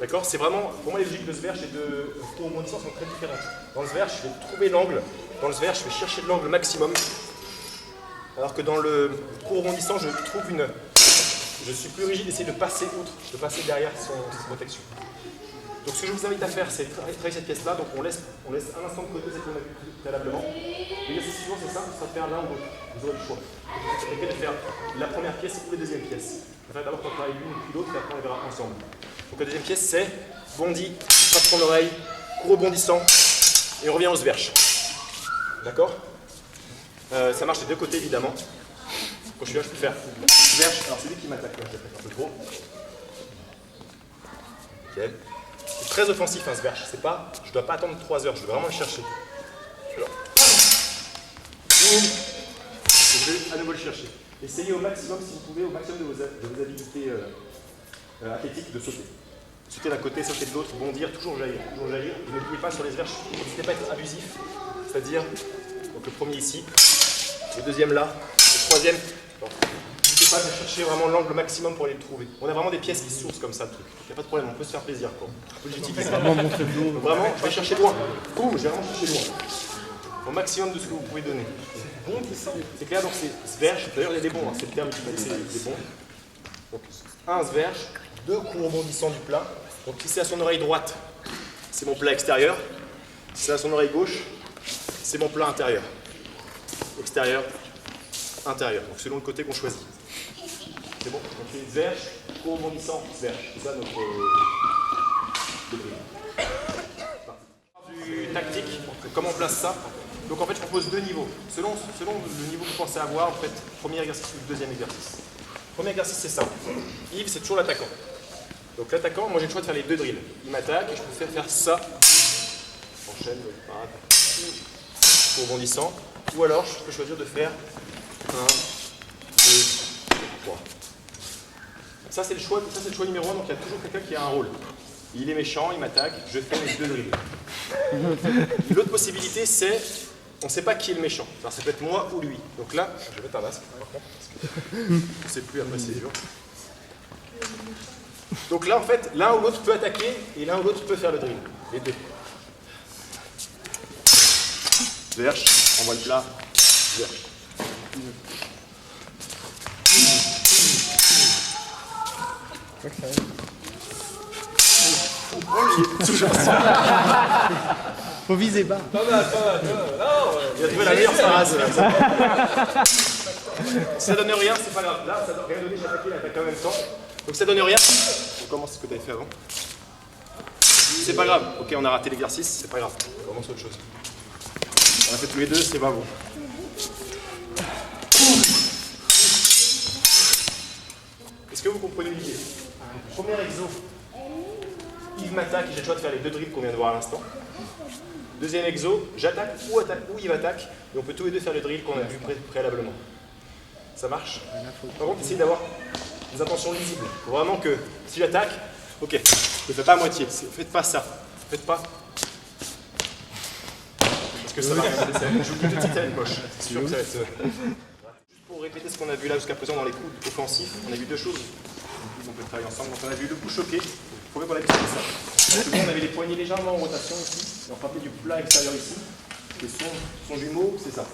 D'accord? C'est vraiment, pour moi, les logiques de sverche et de coup rebondissant sont très différentes. Dans le sverche, je vais trouver l'angle. Dans le sverche, je vais chercher de l'angle maximum. Alors que dans le coup rebondissant, je suis plus rigide, essayer de passer outre, de passer derrière son protection. Donc ce que je vous invite à faire, c'est travailler cette pièce-là. Donc on laisse un instant de côté celle qu'on a vu préalablement. L'exercice suivant, c'est simple, ça va faire l'un ou l'autre. Vous aurez le choix. Vous avez de faire la première pièce ou la deuxième pièce. On va d'abord travailler l'une puis l'autre, et après on les verra ensemble. Donc la deuxième pièce, c'est bondi, frappe son oreille, coup rebondissant, et on revient au sverche. D'accord? Ça marche des deux côtés, évidemment. Quand je suis là, je peux faire sverche. Alors c'est lui qui m'attaque, là, un peu trop. Nickel. C'est très offensif un sverche. C'est pas, je ne dois pas attendre 3 heures, je dois vraiment le chercher. Alors, je vais à nouveau le chercher. Essayez au maximum, si vous pouvez, au maximum de vos habilités athlétiques, de sauter. Sauter d'un côté, sauter de l'autre, bondir, toujours jaillir. Toujours jaillir. Et n'oubliez pas sur les sverches, n'hésitez pas à être abusif. C'est-à-dire, donc le premier ici, le deuxième là, le troisième. N'hésitez pas à chercher vraiment l'angle maximum pour aller le trouver. On a vraiment des pièces qui sourcent comme ça, le truc. Il n'y a pas de problème, on peut se faire plaisir, quoi. On peut l'utiliser. Vraiment, je vais chercher loin. Ouh, j'ai vraiment cherché loin. Au maximum de ce que vous pouvez donner. C'est clair, donc c'est sverche. D'ailleurs, il y a des bons, hein. C'est le terme utilisé, c'est des bons. Donc, un sverche, 2 coups rebondissants du plat. Donc, si c'est à son oreille droite, c'est mon plat extérieur. Si c'est à son oreille gauche, c'est mon plat intérieur. Extérieur, intérieur. Donc, selon le côté qu'on choisit. C'est bon? Donc, c'est sverche, coup rebondissant, sverche. C'est ça notre du tactique. Comment on place ça? Donc en fait, je propose 2 niveaux. Selon le niveau que vous pensez avoir, vous faites premier exercice ou deuxième exercice. Premier exercice, c'est ça. Yves, c'est toujours l'attaquant. Donc l'attaquant, moi j'ai le choix de faire les 2 drills. Il m'attaque et je peux faire ça. J'enchaîne, parade, rebondissant. Ou alors, je peux choisir de faire 1, 2, 3. Ça, c'est le choix numéro 1, donc il y a toujours quelqu'un qui a un rôle. Il est méchant, il m'attaque, je fais les 2 drills. L'autre possibilité, c'est, on ne sait pas qui est le méchant. Alors, ça peut être moi ou lui. Donc là, je vais mettre un masque, par contre, parce que on ne sait plus après, c'est dur. Donc là, en fait, l'un ou l'autre peut attaquer et l'un ou l'autre peut faire le drill. Les 2. Verche, on voit le plat, verche. Faut viser bas. Il a trouvé la meilleure phrase. Si ça donne rien, c'est pas grave. Là, ça donne rien donner, j'ai attaqué, il a attaqué en même temps. Donc ça donne rien. On commence ce que tu avais fait avant. C'est pas grave. Ok, on a raté l'exercice, c'est pas grave. On commence autre chose. On a fait tous les 2, c'est pas bon. Est-ce que vous comprenez l'idée? Premier exo. Yves m'attaque et j'ai le choix de faire les 2 drills qu'on vient de voir à l'instant. Deuxième exo, j'attaque ou Yves attaque et on peut tous les 2 faire le drill qu'on a vu préalablement. Ça marche? Par contre, essayez d'avoir des intentions lisibles. Faut vraiment que si j'attaque, ok, ne faites pas à moitié, faites pas ça. Faites pas. Parce que ça va, je vous dis que ça va être moche. C'est sûr que ça va être. Juste pour répéter ce qu'on a vu là jusqu'à présent dans les coups offensifs, on a vu 2 choses. On peut travailler ensemble. Donc on a vu le coup choqué. Il faut qu'on a vu ça. Donc, on avait les poignets légèrement en rotation ici. Et on frappait du plat extérieur ici. Et son jumeau, c'est ça.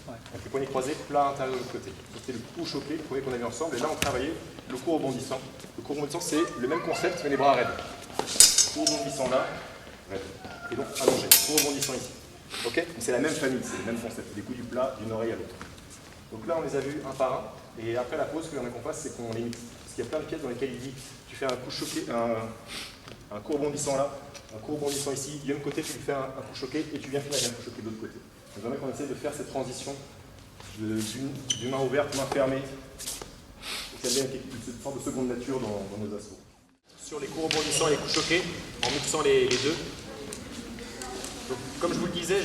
Donc les poignets croisés, plat intérieur de l'autre côté. C'était le coup choqué, le premier qu'on a vu ensemble. Et là, on travaillait le coup rebondissant. Le coup rebondissant, c'est le même concept, mais les bras raides. Coup rebondissant là, raide. Et donc allongé. Coup rebondissant ici. Ok? C'est la même famille, c'est le même concept. Des coups du plat d'une oreille à l'autre. Donc là, on les a vus un par un. Et après la pause, ce qu'on fasse, c'est qu'on les mixe. Parce qu'il y a plein de pièces dans lesquelles il dit tu fais un coup choqué, un coup rebondissant là, un coup rebondissant ici, du même côté, tu lui fais un coup choqué et tu viens finir avec un coup choqué de l'autre côté. Donc j'aimerais qu'on essaie de faire cette transition d'une main ouverte, main fermée, et que ça devienne une sorte de seconde nature dans nos assauts. Sur les coups rebondissants et les coups choqués, en mixant les deux. Donc, comme je vous le disais,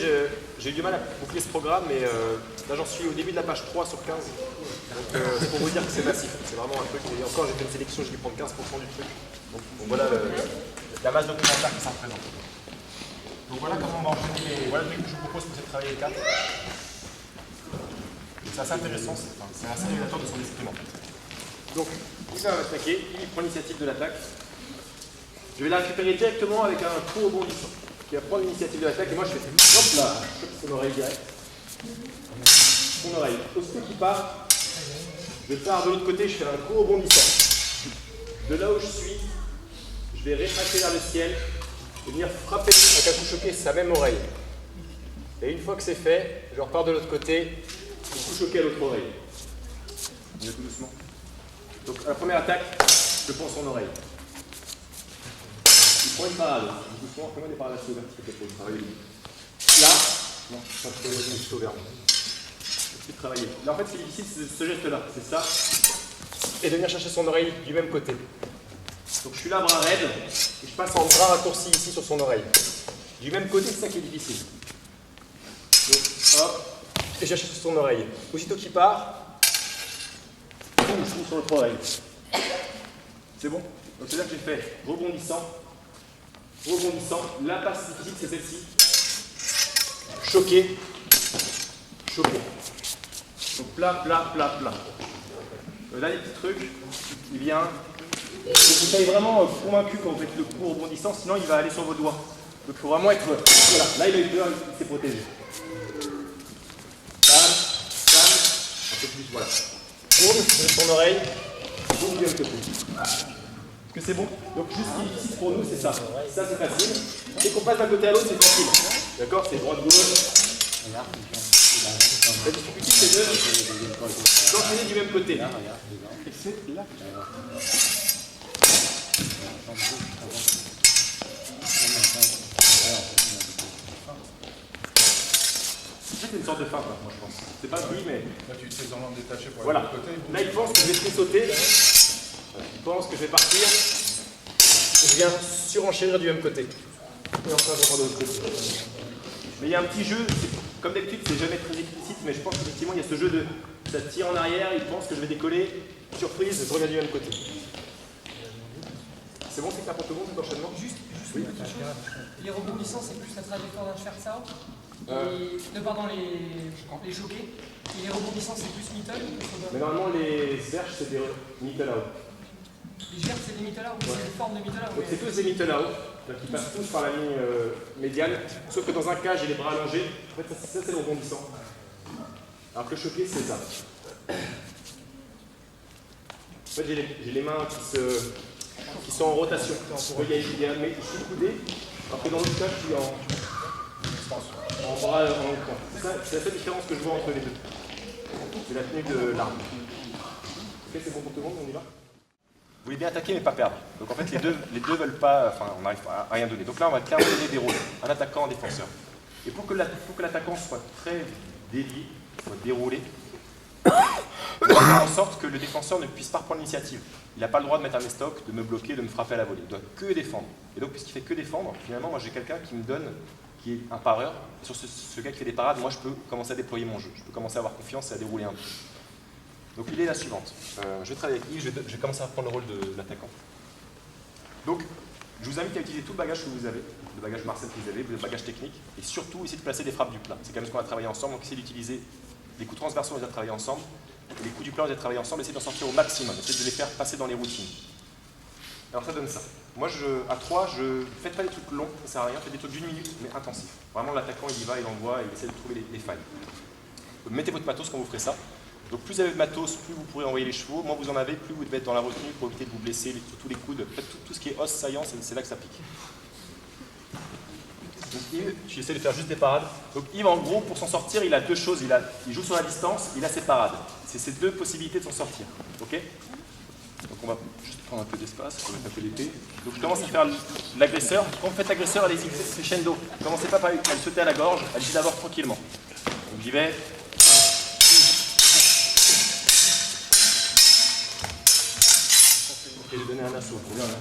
j'ai eu du mal à boucler ce programme, mais là j'en suis au début de la page 3 sur 15. Donc c'est pour vous dire que c'est massif, c'est vraiment un truc. Et encore, j'ai fait une sélection, j'ai dû prendre 15% du truc. Donc voilà la masse documentaire qui s'en présente. Donc voilà comment on va enchaîner voilà le truc que je vous propose pour essayer de travailler les cartes. C'est assez intéressant, c'est assez révélateur de son esprit en fait. Donc, il va attaquer, il prend l'initiative de l'attaque. Je vais la récupérer directement avec un coup rebondissant. Qui va prendre l'initiative de l'attaque et moi je fais hop là, je chope son oreille direct. Son oreille. Aussitôt qu'il part, je pars de l'autre côté, je fais un coup rebondissant. De là où je suis, je vais rétracer vers le ciel et venir frapper avec un coup choqué sa même oreille. Et une fois que c'est fait, je repars de l'autre côté, un coup choqué à l'autre oreille. On est tout doucement. Donc à la première attaque, je prends son oreille. Il prend une parade. Doucement, comment des parades ouvertes pour travailler. Là, non, pas plutôt ouvert. Ensuite travailler. Là en fait ce qui est difficile c'est ce geste là, c'est ça. Et de venir chercher son oreille du même côté. Donc je suis là bras raide et je passe en bras raccourci ici sur son oreille. Du même côté, c'est ça qui est difficile. Donc hop, et je cherche sur son oreille. Aussitôt qu'il part, je trouve sur l'autre oreille. C'est bon? Donc c'est là que j'ai fait rebondissant. La passe difficile, c'est celle-ci. Choqué. Donc plat. Là, les petits trucs, il vient. Donc, vous soyez vraiment convaincu quand vous faites le coup rebondissant, sinon il va aller sur vos doigts. Donc il faut vraiment être. Voilà, là il a eu peur, il s'est protégé. Calme, un peu plus, voilà. Boum, sur ton oreille. Boum, du même côté. Est-ce que c'est bon? Donc juste ce qui est difficile pour nous, c'est ça. Ça c'est facile. Dès qu'on passe d'un côté à l'autre, c'est facile. D'accord? C'est droite-gauche. La difficulté, c'est d'enchaîner du même côté. Et c'est là. C'est une sorte de feinte, moi je pense. C'est pas lui, mais. Là, tu te fais vraiment détaché pour Voilà. aller de l'autre côté. Là, il pense que je vais te sauter. Il pense que je vais partir. Je viens surenchérir du même côté. Et enfin, je reprends de l'autre côté. Mais il y a un petit jeu, comme d'habitude, c'est jamais très explicite, mais je pense qu'effectivement, il y a ce jeu de. Ça tire en arrière, il pense que je vais décoller. Surprise, je reviens du même côté. C'est bon, c'est clair pour tout le monde cet enchaînement? Juste une petite chose. Les rebondissants, c'est plus la trajectoire d'un Schwarzau. Pardon, les choqués. Et les rebondissants, c'est plus middle. Mais normalement, les verges, c'est des middle out. Les gertes, c'est des middle out, c'est des formes de middle out. Donc c'est tous des middle out, qui passent tous par la ligne médiane, sauf que dans un cas, j'ai les bras allongés. En fait, ça c'est le rebondissant. Alors que le choqué, c'est ça. En fait, j'ai les mains qui sont en rotation. Il y a mes coudés, alors que dans l'autre cas, je suis en bras en haut. C'est la seule différence que je vois entre les deux. C'est la tenue de l'arme. Ok, c'est bon pour tout le monde, on y va? Vous voulez bien attaquer mais pas perdre. Donc en fait les deux veulent pas, enfin on n'arrive pas à rien donner. Donc là on va clairement donner des rôles, un attaquant, un défenseur. Et pour que l'attaquant soit très délié, soit déroulé, on va faire en sorte que le défenseur ne puisse pas reprendre l'initiative. Il n'a pas le droit de mettre un estoc, de me bloquer, de me frapper à la volée. Il doit que défendre. Et donc puisqu'il fait que défendre, finalement moi j'ai quelqu'un qui me donne, qui est un pareur. Et sur ce gars qui fait des parades, moi je peux commencer à déployer mon jeu. Je peux commencer à avoir confiance et à dérouler un peu. Donc l'idée est la suivante. Je vais travailler avec Yves, je vais commencer à prendre le rôle de l'attaquant. Donc, je vous invite à utiliser tout le bagage que vous avez, le bagage Marcel que vous avez, le bagage technique, et surtout essayer de placer des frappes du plat. C'est quand même ce qu'on va travailler ensemble, donc essayez d'utiliser les coups transversaux, on les a travaillés ensemble, et les coups du plat, on les a travaillés ensemble, essayez d'en sortir au maximum, essayez de les faire passer dans les routines. Alors ça donne ça. Moi, à 3, faites pas des trucs longs, ça sert à rien, faites des trucs d'1 minute, mais intensifs. Vraiment, l'attaquant, il y va, il envoie, et il essaie de trouver les failles. Mettez votre matos quand vous ferez ça. Donc plus vous avez de matos, plus vous pourrez envoyer les chevaux, moins vous en avez, plus vous devez être dans la retenue pour éviter de vous blesser, sur tous les coudes. En fait, tout ce qui est os saillant, c'est là que ça pique. Donc Yves, tu essaies de faire juste des parades. Donc Yves, en gros, pour s'en sortir, il a deux choses. Il joue sur la distance, il a ses parades. C'est ces deux possibilités de s'en sortir. Ok? Donc on va juste prendre un peu d'espace, on va mettre un peu d'épée. Donc je commence à faire l'agresseur. Quand vous faites l'agresseur, allez-y crescendo. Commencez pas par à le sauter à la gorge, allez-y d'abord tranquillement. Donc j'y vais. Ok, je vais donner un assaut. Bien, là.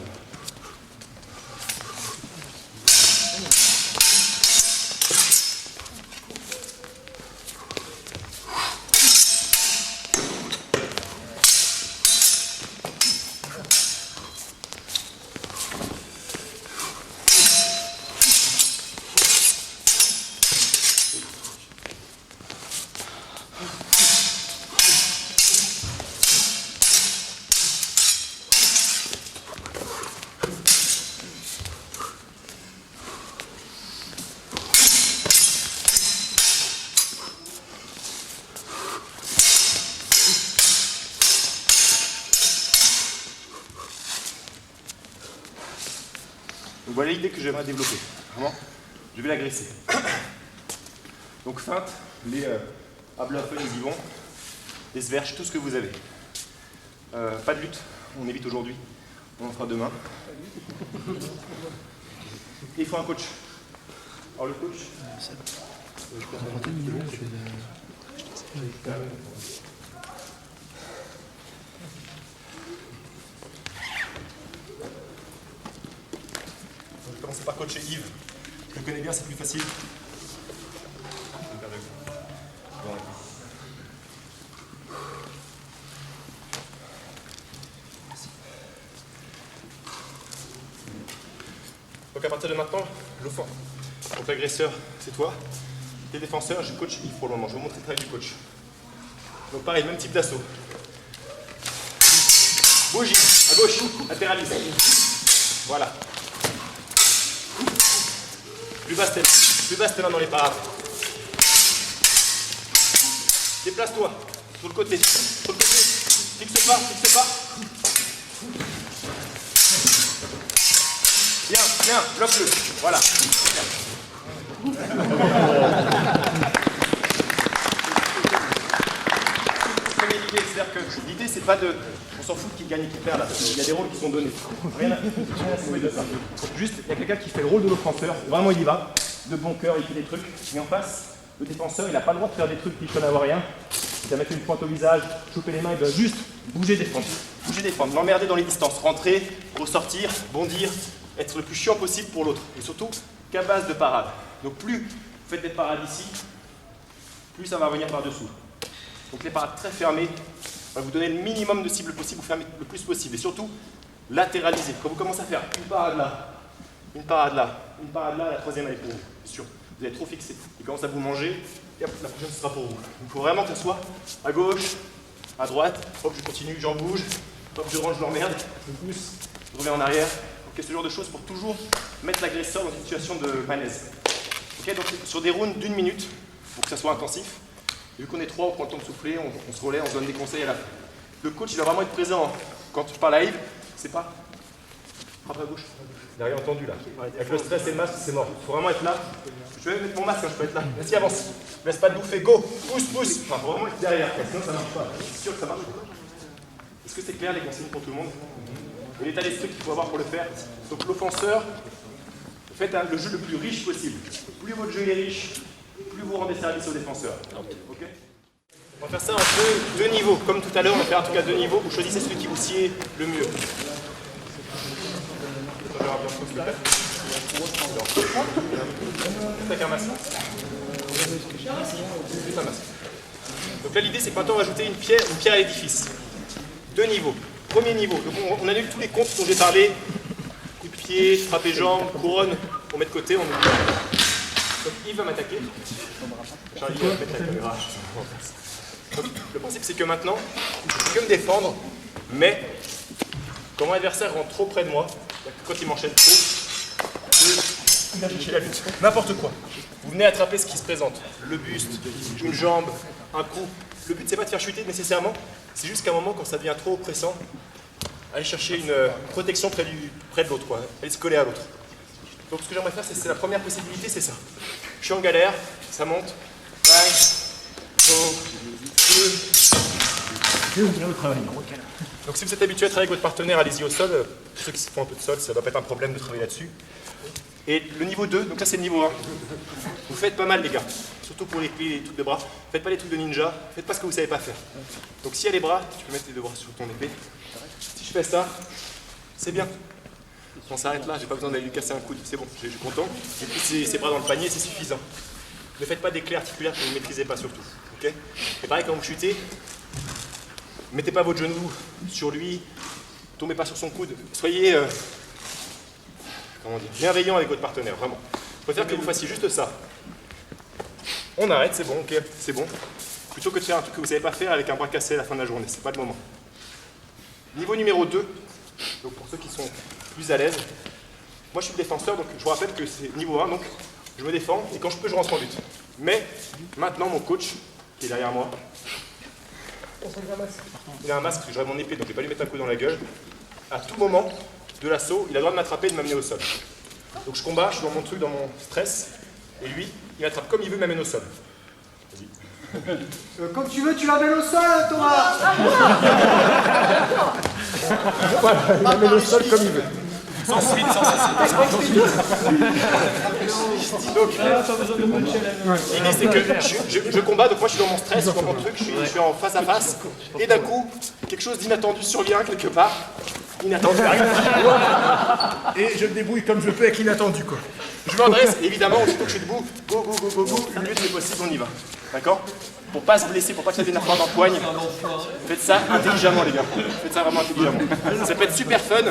Donc voilà l'idée que j'aimerais développer. Vraiment, je vais l'agresser. Donc feinte, les Ablafen, ils y vont, les Sverches, tout ce que vous avez. Pas de lutte, on évite aujourd'hui, on en fera demain. Et il faut un coach. Alors le coach... Je vais commencer par coacher Yves. Je le connais bien, c'est plus facile. Donc à partir de maintenant, l'offense. Donc l'agresseur, c'est toi. Tes défenseurs, je coach Yves pour le moment. Je vais vous montrer le travail du coach. Donc pareil, même type d'assaut. Bouge Yves, à gauche, latéralise. Voilà. Plus basse tes mains dans les parades. Déplace-toi, sur le côté. Sur le côté. Fixe pas. Bien, bloque-le. Voilà. C'est-à-dire que l'idée, c'est pas de... On s'en fout qui gagne et qui perd là. Il y a des rôles qui sont donnés. Rien à sauver de ça. Juste, il y a quelqu'un qui fait le rôle de l'offenseur. Vraiment, il y va. De bon cœur, il fait des trucs. Mais en face, le défenseur, il n'a pas le droit de faire des trucs qui ne connaissent rien. Il va mettre une pointe au visage, choper les mains, il doit juste bouger, défendre. L'emmerder dans les distances. Rentrer, ressortir, bondir, être le plus chiant possible pour l'autre. Et surtout, qu'à base de parade. Donc plus vous faites des parades ici, plus ça va venir par-dessous. Donc les parades très fermées, va vous donner le minimum de cibles possible, vous fermez le plus possible. Et surtout, latéraliser. Quand vous commencez à faire une parade là, la troisième elle est pour vous, c'est sûr. Vous êtes trop fixé. Il commence à vous manger, et hop, la prochaine ce sera pour vous. Il faut vraiment que ce soit à gauche, à droite, hop, je continue, j'en bouge, hop, je range, je l'emmerde, je pousse, je reviens en arrière. Ok, ce genre de choses pour toujours mettre l'agresseur dans une situation de malaise. Ok, donc sur des rounds d'1 minute, pour que ça soit intensif. Vu qu'on est trois, on prend le temps de souffler, on se relaie, on se donne des conseils à la fin. Le coach, il va vraiment être présent. Quand je parle à Yves, c'est pas frappe à gauche. Il n'a rien entendu là. Avec le stress et le masque, c'est mort. Il faut vraiment être là. Je vais mettre mon masque, je peux être là. Vas-y, avance. Laisse pas de bouffer, go. Pousse. Enfin, faut vraiment être derrière, sinon ça marche pas. C'est sûr que ça marche pas. Est-ce que c'est clair les consignes pour tout le monde? Et l'état d'esprit qu'il faut avoir pour le faire. Donc l'offenseur, faites le jeu le plus riche possible. Plus votre jeu est riche, plus vous rendez service au défenseur. Okay, on va faire ça un peu deux niveaux. Comme tout à l'heure, on va faire un truc à deux niveaux. Vous choisissez celui qui vous sied le mieux. Avec un masque. Donc là, l'idée, c'est que maintenant, on va ajouter une pierre à l'édifice. Deux niveaux. Premier niveau. Donc, on annule tous les comptes dont j'ai parlé. Coup de pied, frappé jambe, couronne. On met de côté, on oublie. Donc Yves va m'attaquer. Charlie va mettre la caméra. Donc, le principe, c'est que maintenant, je peux que me défendre, mais quand mon adversaire rentre trop près de moi, quand il m'enchaîne trop, il va chercher la lutte. N'importe quoi. Vous venez attraper ce qui se présente. Le buste, une jambe, un coup. Le but, c'est pas de faire chuter nécessairement, c'est juste qu'à un moment, quand ça devient trop oppressant, aller chercher une protection près de l'autre, quoi. Aller se coller à l'autre. Donc ce que j'aimerais faire, c'est la première possibilité, c'est ça. Je suis en galère, ça monte. Bang, oh, donc si vous êtes habitué à travailler avec votre partenaire, allez-y au sol. Pour ceux qui font un peu de sol, ça ne doit pas être un problème de travailler là-dessus. Et le niveau 2, donc ça c'est le niveau 1. Vous faites pas mal les gars, surtout pour les plis, les trucs de bras. Faites pas les trucs de ninja, faites pas ce que vous savez pas faire. Donc s'il y a les bras, tu peux mettre les deux bras sur ton épée. Si je fais ça, c'est bien. On s'arrête là, j'ai pas besoin d'aller lui casser un coude, c'est bon, je suis content. Et puis ses bras dans le panier, c'est suffisant. Ne faites pas d'éclairs articulaires que vous ne maîtrisez pas surtout. Okay, et pareil quand vous chutez, mettez pas votre genou sur lui, tombez pas sur son coude. Soyez comment dire, bienveillant avec votre partenaire, vraiment. Je préfère que vous fassiez juste ça. On arrête, c'est bon, ok, c'est bon. Plutôt que de faire un truc que vous ne savez pas faire avec un bras cassé à la fin de la journée, c'est pas le moment. Niveau numéro 2, donc pour ceux qui sont plus à l'aise, moi je suis le défenseur, donc je vous rappelle que c'est niveau 1, donc je me défends et quand je peux je rentre en but. Mais maintenant mon coach, qui est derrière moi, il a un masque, j'aurai mon épée, donc je ne vais pas lui mettre un coup dans la gueule. À tout moment de l'assaut, il a le droit de m'attraper et de m'amener au sol. Donc je combats, je suis dans mon truc, dans mon stress, et lui, il m'attrape comme il veut, m'amène au sol. Vas-y. Comme tu veux, tu l'amènes au sol, Thomas. Voilà, il m'amène au sol comme il veut. Sans suite, sans suite. Donc, l'idée c'est que je combats, donc moi je suis dans mon stress, je suis dans mon truc, je suis en face à face, et d'un coup, quelque chose d'inattendu survient quelque part. Inattendu arrive. Et je me débrouille comme je peux avec l'inattendu, quoi. Je m'adresse, évidemment, aussitôt que je suis debout, go, le mieux que possible, on y va. D'accord? Pour pas se blesser, pour pas que ça devienne un en poigne, faites ça intelligemment, les gars. Faites ça vraiment intelligemment. Ça peut être super fun,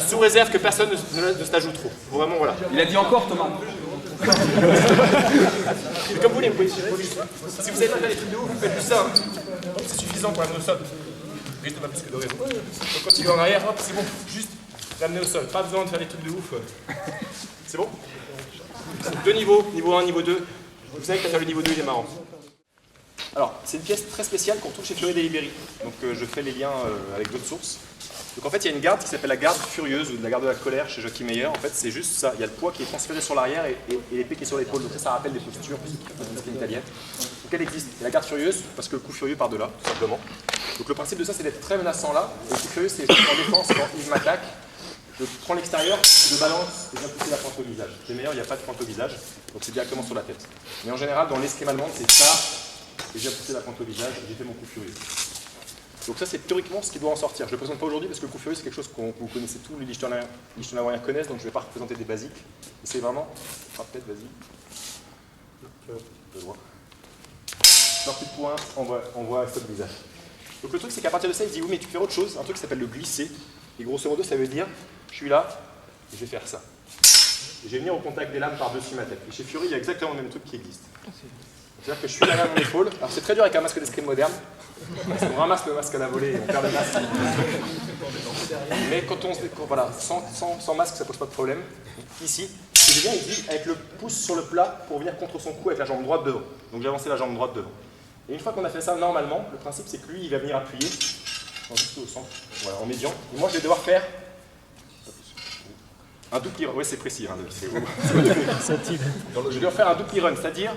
sous réserve que personne ne se l'ajoute trop. Vraiment, voilà. Il a dit encore, Thomas. Mais comme vous voulez, si vous savez pas faire les trucs de ouf, vous faites juste ça. Hein. C'est suffisant pour l'amener au sol. Juste pas plus que de raison. Donc quand il est en arrière, hop, c'est bon, juste l'amener au sol. Pas besoin de faire des trucs de ouf. C'est bon? Deux niveaux, niveau 1, niveau 2. Vous savez que le niveau 2 il est marrant. Alors, c'est une pièce très spéciale qu'on trouve chez Fury Delivery. Donc je fais les liens avec d'autres sources. Donc en fait, il y a une garde qui s'appelle la garde furieuse ou de la garde de la colère chez Joachim Meyer. En fait, c'est juste ça. Il y a le poids qui est transféré sur l'arrière et l'épée qui est sur l'épaule. Donc ça rappelle des postures, pour ceux qui font une escrime italienne. Donc elle existe. Et la garde furieuse, parce que le coup furieux part de là, tout simplement. Donc le principe de ça, c'est d'être très menaçant là. Et le coup furieux, c'est en défense quand il m'attaque. Je prends l'extérieur, je balance et je viens pousser la pointe au visage. Chez Meyer, il n'y a pas de pointe au visage, donc c'est directement sur la tête. Mais en général, dans l'escrime allemande, c'est ça. Et je viens pousser la pointe au visage et j'ai fait mon coup furieux. Donc ça, c'est théoriquement ce qui doit en sortir. Je ne le présente pas aujourd'hui parce que le coup furieux, c'est quelque chose que vous connaissez tous, les Liechtensteiniens connaissent, donc je ne vais pas représenter des basiques. C'est vraiment... Frappe tête, vas-y. De loin. Sortie de pointe, on voit stop visage. Donc le truc, c'est qu'à partir de ça, il dit oui, mais tu peux faire autre chose, un truc qui s'appelle le glisser. Et grosso modo, ça veut dire, je suis là, et je vais faire ça. Et je vais venir au contact des lames par-dessus ma tête. Et chez Fury, il y a exactement le même truc qui existe. C'est-à-dire que je suis derrière mon épaule. Alors c'est très dur avec un masque d'escrime moderne, parce qu'on ramasse le masque à la volée et on perd le masque. Mais quand voilà, sans masque, ça pose pas de problème. Ici, je viens ici avec le pouce sur le plat pour venir contre son cou avec la jambe droite devant. Donc j'ai avancé la jambe droite devant. Et une fois qu'on a fait ça, normalement, le principe c'est que lui, il va venir appuyer, juste au centre, voilà, en médian. Et moi, je vais devoir faire un double run. Ouais, c'est précis. Hein, je dois faire un double run, c'est-à-dire,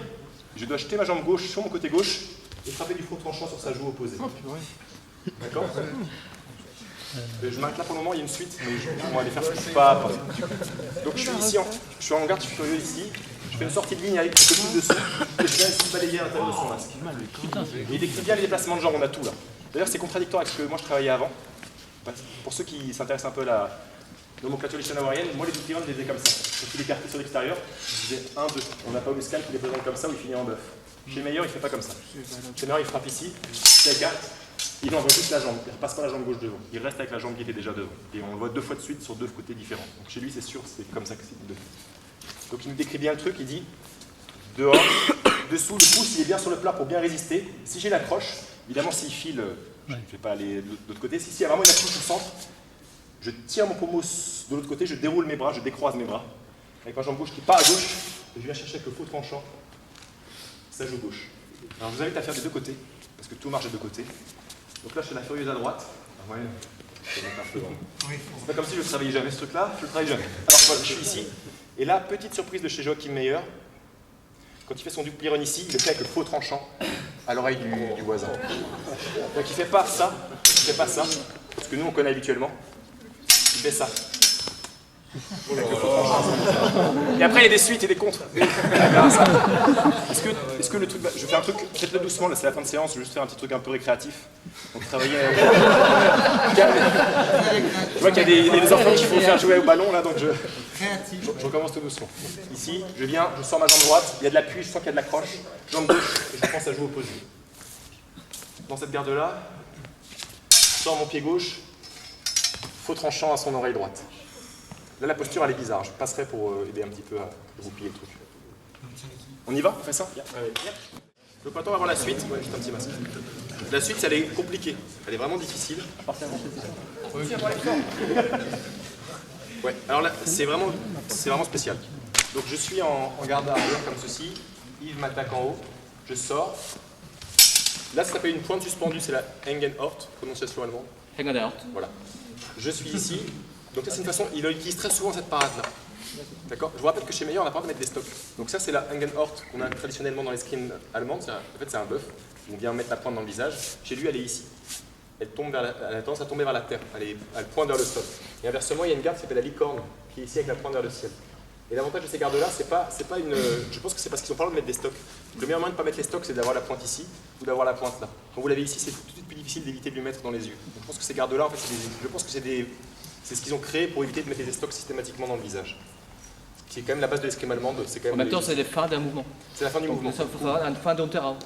je dois jeter ma jambe gauche sur mon côté gauche et frapper du front tranchant sur sa joue opposée. D'accord? Je m'arrête là pour le moment, il y a une suite, mais on va aller faire ce pas. Donc je suis ici, je suis en garde furieux ici, je fais une sortie de ligne avec le pouce dessous, et je viens ici balayer à l'intérieur de son masque. Et il décrit bien les déplacements de genre, on a tout là. D'ailleurs c'est contradictoire avec ce que moi je travaillais avant. Pour ceux qui s'intéressent un peu à la nomenclature liechtensteinienne, moi les double-runs je les faisais comme ça. Donc il écarté sur l'extérieur, je faisais 1, 2. On n'a pas Oluscal qui les présente comme ça où il finit en bœuf. Chez Meyer il fait pas comme ça. Chez Meyer il frappe ici, il écarte. Il envoie juste la jambe, il ne repasse pas la jambe gauche devant. Il reste avec la jambe qui était déjà devant. Et on le voit 2 fois de suite sur 2 côtés différents. Donc chez lui, c'est sûr, c'est comme ça que c'est. Donc il nous décrit bien le truc, il dit dehors, dessous, le pouce il est bien sur le plat pour bien résister. Si j'ai l'accroche, évidemment s'il file, je ne vais pas aller de l'autre côté. Si il y a vraiment une accroche au centre, je tire mon pommeau de l'autre côté, je déroule mes bras, je décroise mes bras. Avec ma jambe gauche qui part à gauche, et je viens chercher avec le faux tranchant sa joue gauche. Alors je vous invite à faire des 2 côtés, parce que tout marche des 2 côtés. Donc là, je fais la furieuse à droite. Ouais. Je vais mettre un peu dans- C'est pas comme si je travaillais jamais ce truc-là, je le travaille jamais. Alors voilà, je suis ici. Et là, petite surprise de chez Joachim Meyer. Quand il fait son dupliron ici, il le fait avec le faux tranchant à l'oreille du voisin. Donc il fait pas ça, ce que nous on connaît habituellement. Il fait ça. Avec le faux tranchant. Et après il y a des suites et des contres. Est-ce que le truc va... Je fais un truc, faites-le doucement, là c'est la fin de séance, je vais juste faire un petit truc un peu récréatif. Donc travailler... Je vois qu'il y a des enfants qu'il faut faire jouer au ballon là, donc je recommence tout doucement. Ici, je viens, je sors ma jambe droite, il y a de l'appui, je sens qu'il y a de l'accroche. Jambe gauche, et je pense à jouer opposé. Dans cette garde-là, je sors mon pied gauche, faux tranchant à son oreille droite. Là, la posture, elle est bizarre. Je passerai pour aider un petit peu à goupiller le truc. On y va? On fait ça? Allez. Donc maintenant, on va voir la suite. Ouais, juste un petit masque. La suite, elle est compliquée. Elle est vraiment difficile. Ouais, alors là, c'est vraiment spécial. Donc je suis en garde arrière comme ceci. Yves m'attaque en haut. Je sors. Là, ça s'appelle une pointe suspendue. C'est la Engenhort, prononciation allemande. Engenhort. Voilà. Je suis ici. Donc ça, c'est une façon, il utilise très souvent cette parade-là. D'accord? Je vous rappelle que chez Meyer, on n'a pas le droit de mettre des stocks. Donc ça, c'est la Engenhort qu'on a traditionnellement dans l'escrime allemande. En fait, c'est un bœuf. On vient mettre la pointe dans le visage. Chez lui, elle est ici. Elle a tendance à tomber vers la terre. Elle pointe vers le sol. Et inversement, il y a une garde qui s'appelle la licorne, qui est ici avec la pointe vers le ciel. Et l'avantage de ces gardes-là, c'est pas une... Je pense que c'est parce qu'ils ont pas le droit de mettre des stocks. Le meilleur moyen de ne pas mettre les stocks, c'est d'avoir la pointe ici ou d'avoir la pointe là. Quand vous l'avez ici, c'est tout de suite plus difficile d'éviter de lui mettre dans les yeux. Donc, je pense que ces gardes-là, en fait, c'est ce qu'ils ont créé pour éviter de mettre des stocks systématiquement dans le visage. C'est quand même la base de l'escrime allemande. En même temps, c'est la fin d'un mouvement. C'est la fin du mouvement. Ça fera la fin d'un terrain.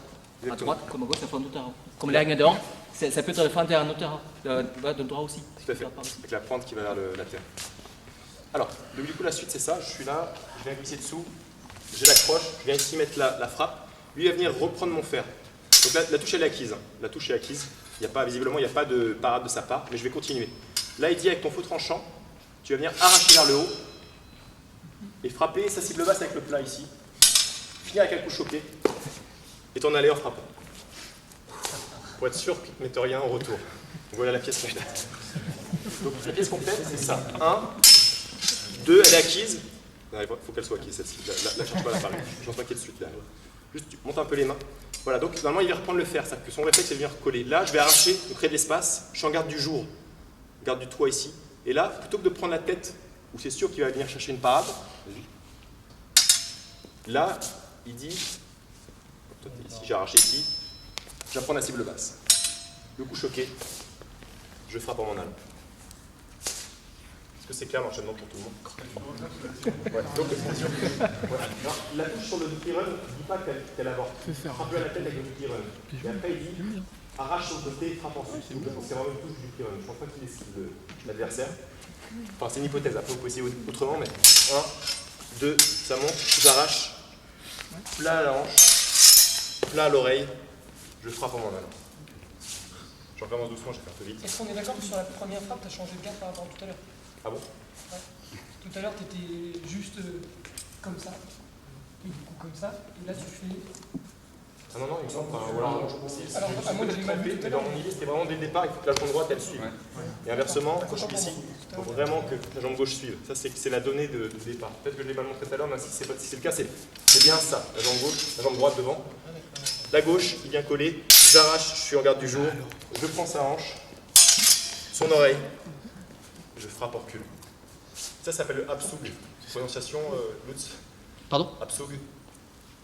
À droite comme à gauche, c'est la fin d'un terrain. Comme l'Engenhort, ça peut être la fin d'un autre terrain. D'un droit aussi. Tout à fait. Avec la pointe qui va vers la terre. Alors, du coup, la suite, c'est ça. Je suis là, je viens glisser dessous, j'ai l'accroche, je viens ici mettre la frappe. Lui, il va venir reprendre mon fer. Donc la touche, elle est acquise. La touche est acquise. Visiblement, il n'y a pas de parade de sa part, mais je vais continuer. Là, il dit avec ton faux tranchant, tu vas venir arracher vers le haut et frapper sa cible basse avec le plat ici. Finir avec un coup choqué et t'en aller en frappant. Pour être sûr qu'il ne te mette rien en retour. Voilà la pièce complète. Donc la pièce complète, c'est ça. 1, 2, elle est acquise. Il faut qu'elle soit acquise celle-ci. La cherche pas à l'appareil. Je pense pas qu'il y ait de suite là. Juste, tu montes un peu les mains. Voilà, donc normalement il va reprendre le fer. C'est-à-dire que son réflexe, c'est de venir coller. Là, je vais arracher, de créer de l'espace. Je suis en garde du jour. Garde du toit ici. Et là, plutôt que de prendre la tête, où c'est sûr qu'il va venir chercher une parade, là, il dit, ici, j'ai arraché ici, j'apprends la cible basse. Le coup choqué, je frappe en m'en allant. Est-ce que c'est clair l'enchaînement pour tout le monde? Ouais. Donc, voilà. Alors, la touche sur le dupliron ne dit pas qu'elle avorte. Frappe-le à la tête avec le dupliron. Et après, il dit arrache sur le côté, frappe ensuite. C'est vraiment une touche du dupliron. Je ne pense pas qu'il cible l'adversaire. Enfin, c'est une hypothèse. Après, vous pouvez essayer autrement, mais 1, 2, ça monte, j'arrache. Plat à la hanche, plat à l'oreille, je frappe en m'en allant. Je recommence doucement, je vais faire un peu vite. Est-ce qu'on est d'accord que sur la première frappe, tu as changé de garde par rapport à tout à l'heure? Ah bon? Ouais. Tout à l'heure, tu étais juste comme ça, et du coup comme ça, et là tu fais... Ah non, il me semble pas. Alors, à moins que j'ai mal vu tout à dans l'heure. mon idée, c'était vraiment dès le départ, il faut que la jambe droite, elle suive. Et inversement, quand je suis ici, il faut vraiment que la jambe gauche suive. Ça, c'est la donnée de départ. Peut-être que je l'ai mal montré tout à l'heure, mais si c'est le cas, c'est bien ça. La jambe gauche, la jambe droite devant. La gauche, il vient coller. J'arrache, je suis en garde du jour. Je prends sa hanche, son oreille. Je frappe en recul. Ça s'appelle le Abzug. Prononciation, Lutz. Pardon? Abzug.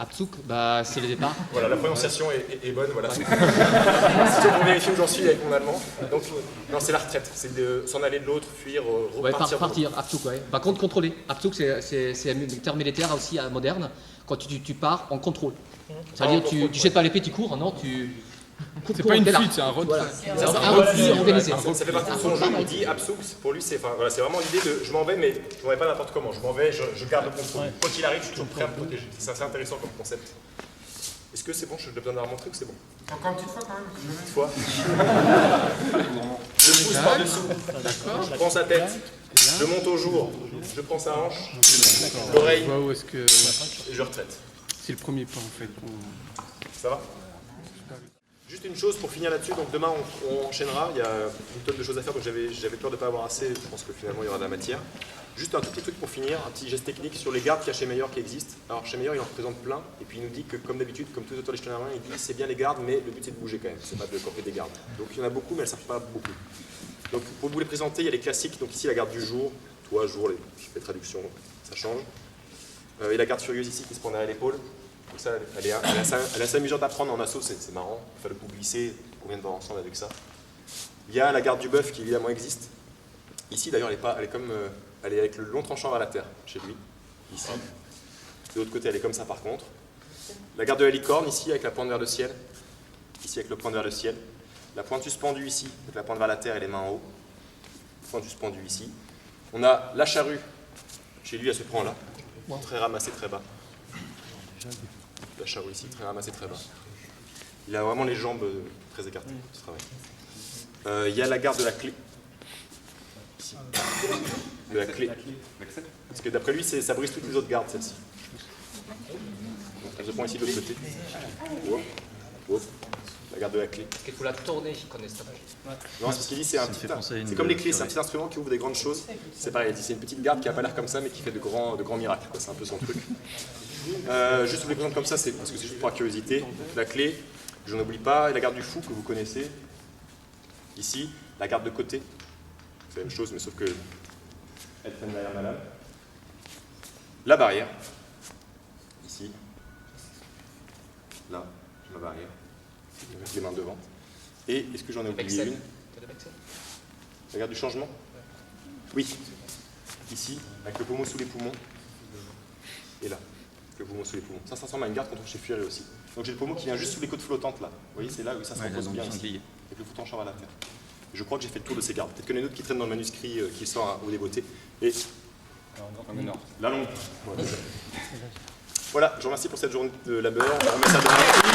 Abzug, bah c'est le départ. Voilà, la prononciation est bonne, voilà. C'est pour vérifier où j'en suis avec mon allemand. Donc, non, c'est la retraite. C'est de s'en aller de l'autre, fuir, Ouais, repartir. partir, Abzug, ouais. Par contre, contrôler. Abzug, c'est un terme militaire aussi moderne. Quand tu pars en contrôle. C'est-à-dire, tu jettes pas l'épée, tu cours, non, tu... C'est pas une fuite, c'est un retrait. Voilà. C'est un refus organisé. Ça fait partie de son jeu, il dit Abzug, pour lui, c'est vraiment l'idée de je m'en vais, mais je m'en vais pas n'importe comment. Je m'en vais, je garde le contrôle. Quoi qu'il arrive, je suis toujours prêt à me protéger. C'est assez intéressant comme concept. Est-ce que c'est bon? Je dois besoin de la remontrer ou c'est bon? Encore une petite fois quand même. Une fois. Je pousse par-dessous. Je prends sa tête. Je monte au jour. Je prends sa hanche. L'oreille. Je vois où est-ce que... Et je retraite. C'est le premier pas en fait. Ça va? Juste une chose pour finir là-dessus, donc demain on enchaînera, il y a une tonne de choses à faire, donc j'avais peur de ne pas avoir assez, je pense que finalement il y aura de la matière. Juste un tout petit truc pour finir, un petit geste technique sur les gardes qu'il y a chez Meyer qui existent. Alors chez Meyer il en représente plein, et puis il nous dit que comme d'habitude, comme tous les auteurs Liechtenstein, il dit c'est bien les gardes, mais le but c'est de bouger quand même, c'est pas de camper des gardes. Donc il y en a beaucoup, mais elles ne servent pas beaucoup. Donc pour vous les présenter, il y a les classiques, donc ici la garde du jour, toi, jour, je fais traduction, donc ça change. Et la garde furieuse ici qui se prend derrière l'épaule. Donc ça, elle est assez amusante à prendre en assaut, c'est marrant. Il faut le coup glisser, on vient de voir ensemble avec ça. Il y a la garde du bœuf qui évidemment existe. Ici d'ailleurs, elle est avec le long tranchant vers la terre, chez lui. Ici. De l'autre côté, elle est comme ça par contre. La garde de la licorne ici avec la pointe vers le ciel. Ici avec le pointe vers le ciel. La pointe suspendue ici, avec la pointe vers la terre et les mains en haut. Pointe suspendue ici. On a la charrue, chez lui, elle se prend là. Très ramassée, très bas. La charrue ici, très ramassée, très bas. Il a vraiment les jambes très écartées pour ce travail. Il y a la garde de la clé. Ici. De la clé. Parce que d'après lui, ça brise toutes les autres gardes, celle-ci. Donc elle se prend ici de l'autre côté. Hop, hop. La garde de la clé. Parce qu'il faut la tourner, je connais ça. Non, c'est parce qu'il dit c'est comme les clés, c'est un petit instrument qui ouvre des grandes choses. C'est pareil, il dit c'est une petite garde qui n'a pas l'air comme ça, mais qui fait de grands miracles. C'est un peu son truc. Juste vous les présente comme ça, c'est parce que c'est juste pour la curiosité. La clé, je n'en oublie pas, et la garde du fou que vous connaissez. Ici, la garde de côté. C'est la même chose, mais sauf que elle traîne derrière ma lame. La barrière. Ici. Là, j'ai ma barrière. Avec les mains devant. Et est-ce que j'en ai oublié une? La garde du changement? Oui. Ici, avec le pommeau sous les poumons. Et là, le pommeau sous les poumons. Ça ressemble à une garde qu'on trouve chez Fury aussi. Donc j'ai le pommeau qui vient juste sous les côtes flottantes là. Vous voyez, c'est là où ça se repose bien ici. Avec le fouton champ à la terre. Je crois que j'ai fait le tour de ces gardes. Peut-être qu'il y en a une autre qui traîne dans le manuscrit qui sort au dévoté. Et la longue. Voilà, je vous remercie pour cette journée de labeur. On remet ça demain.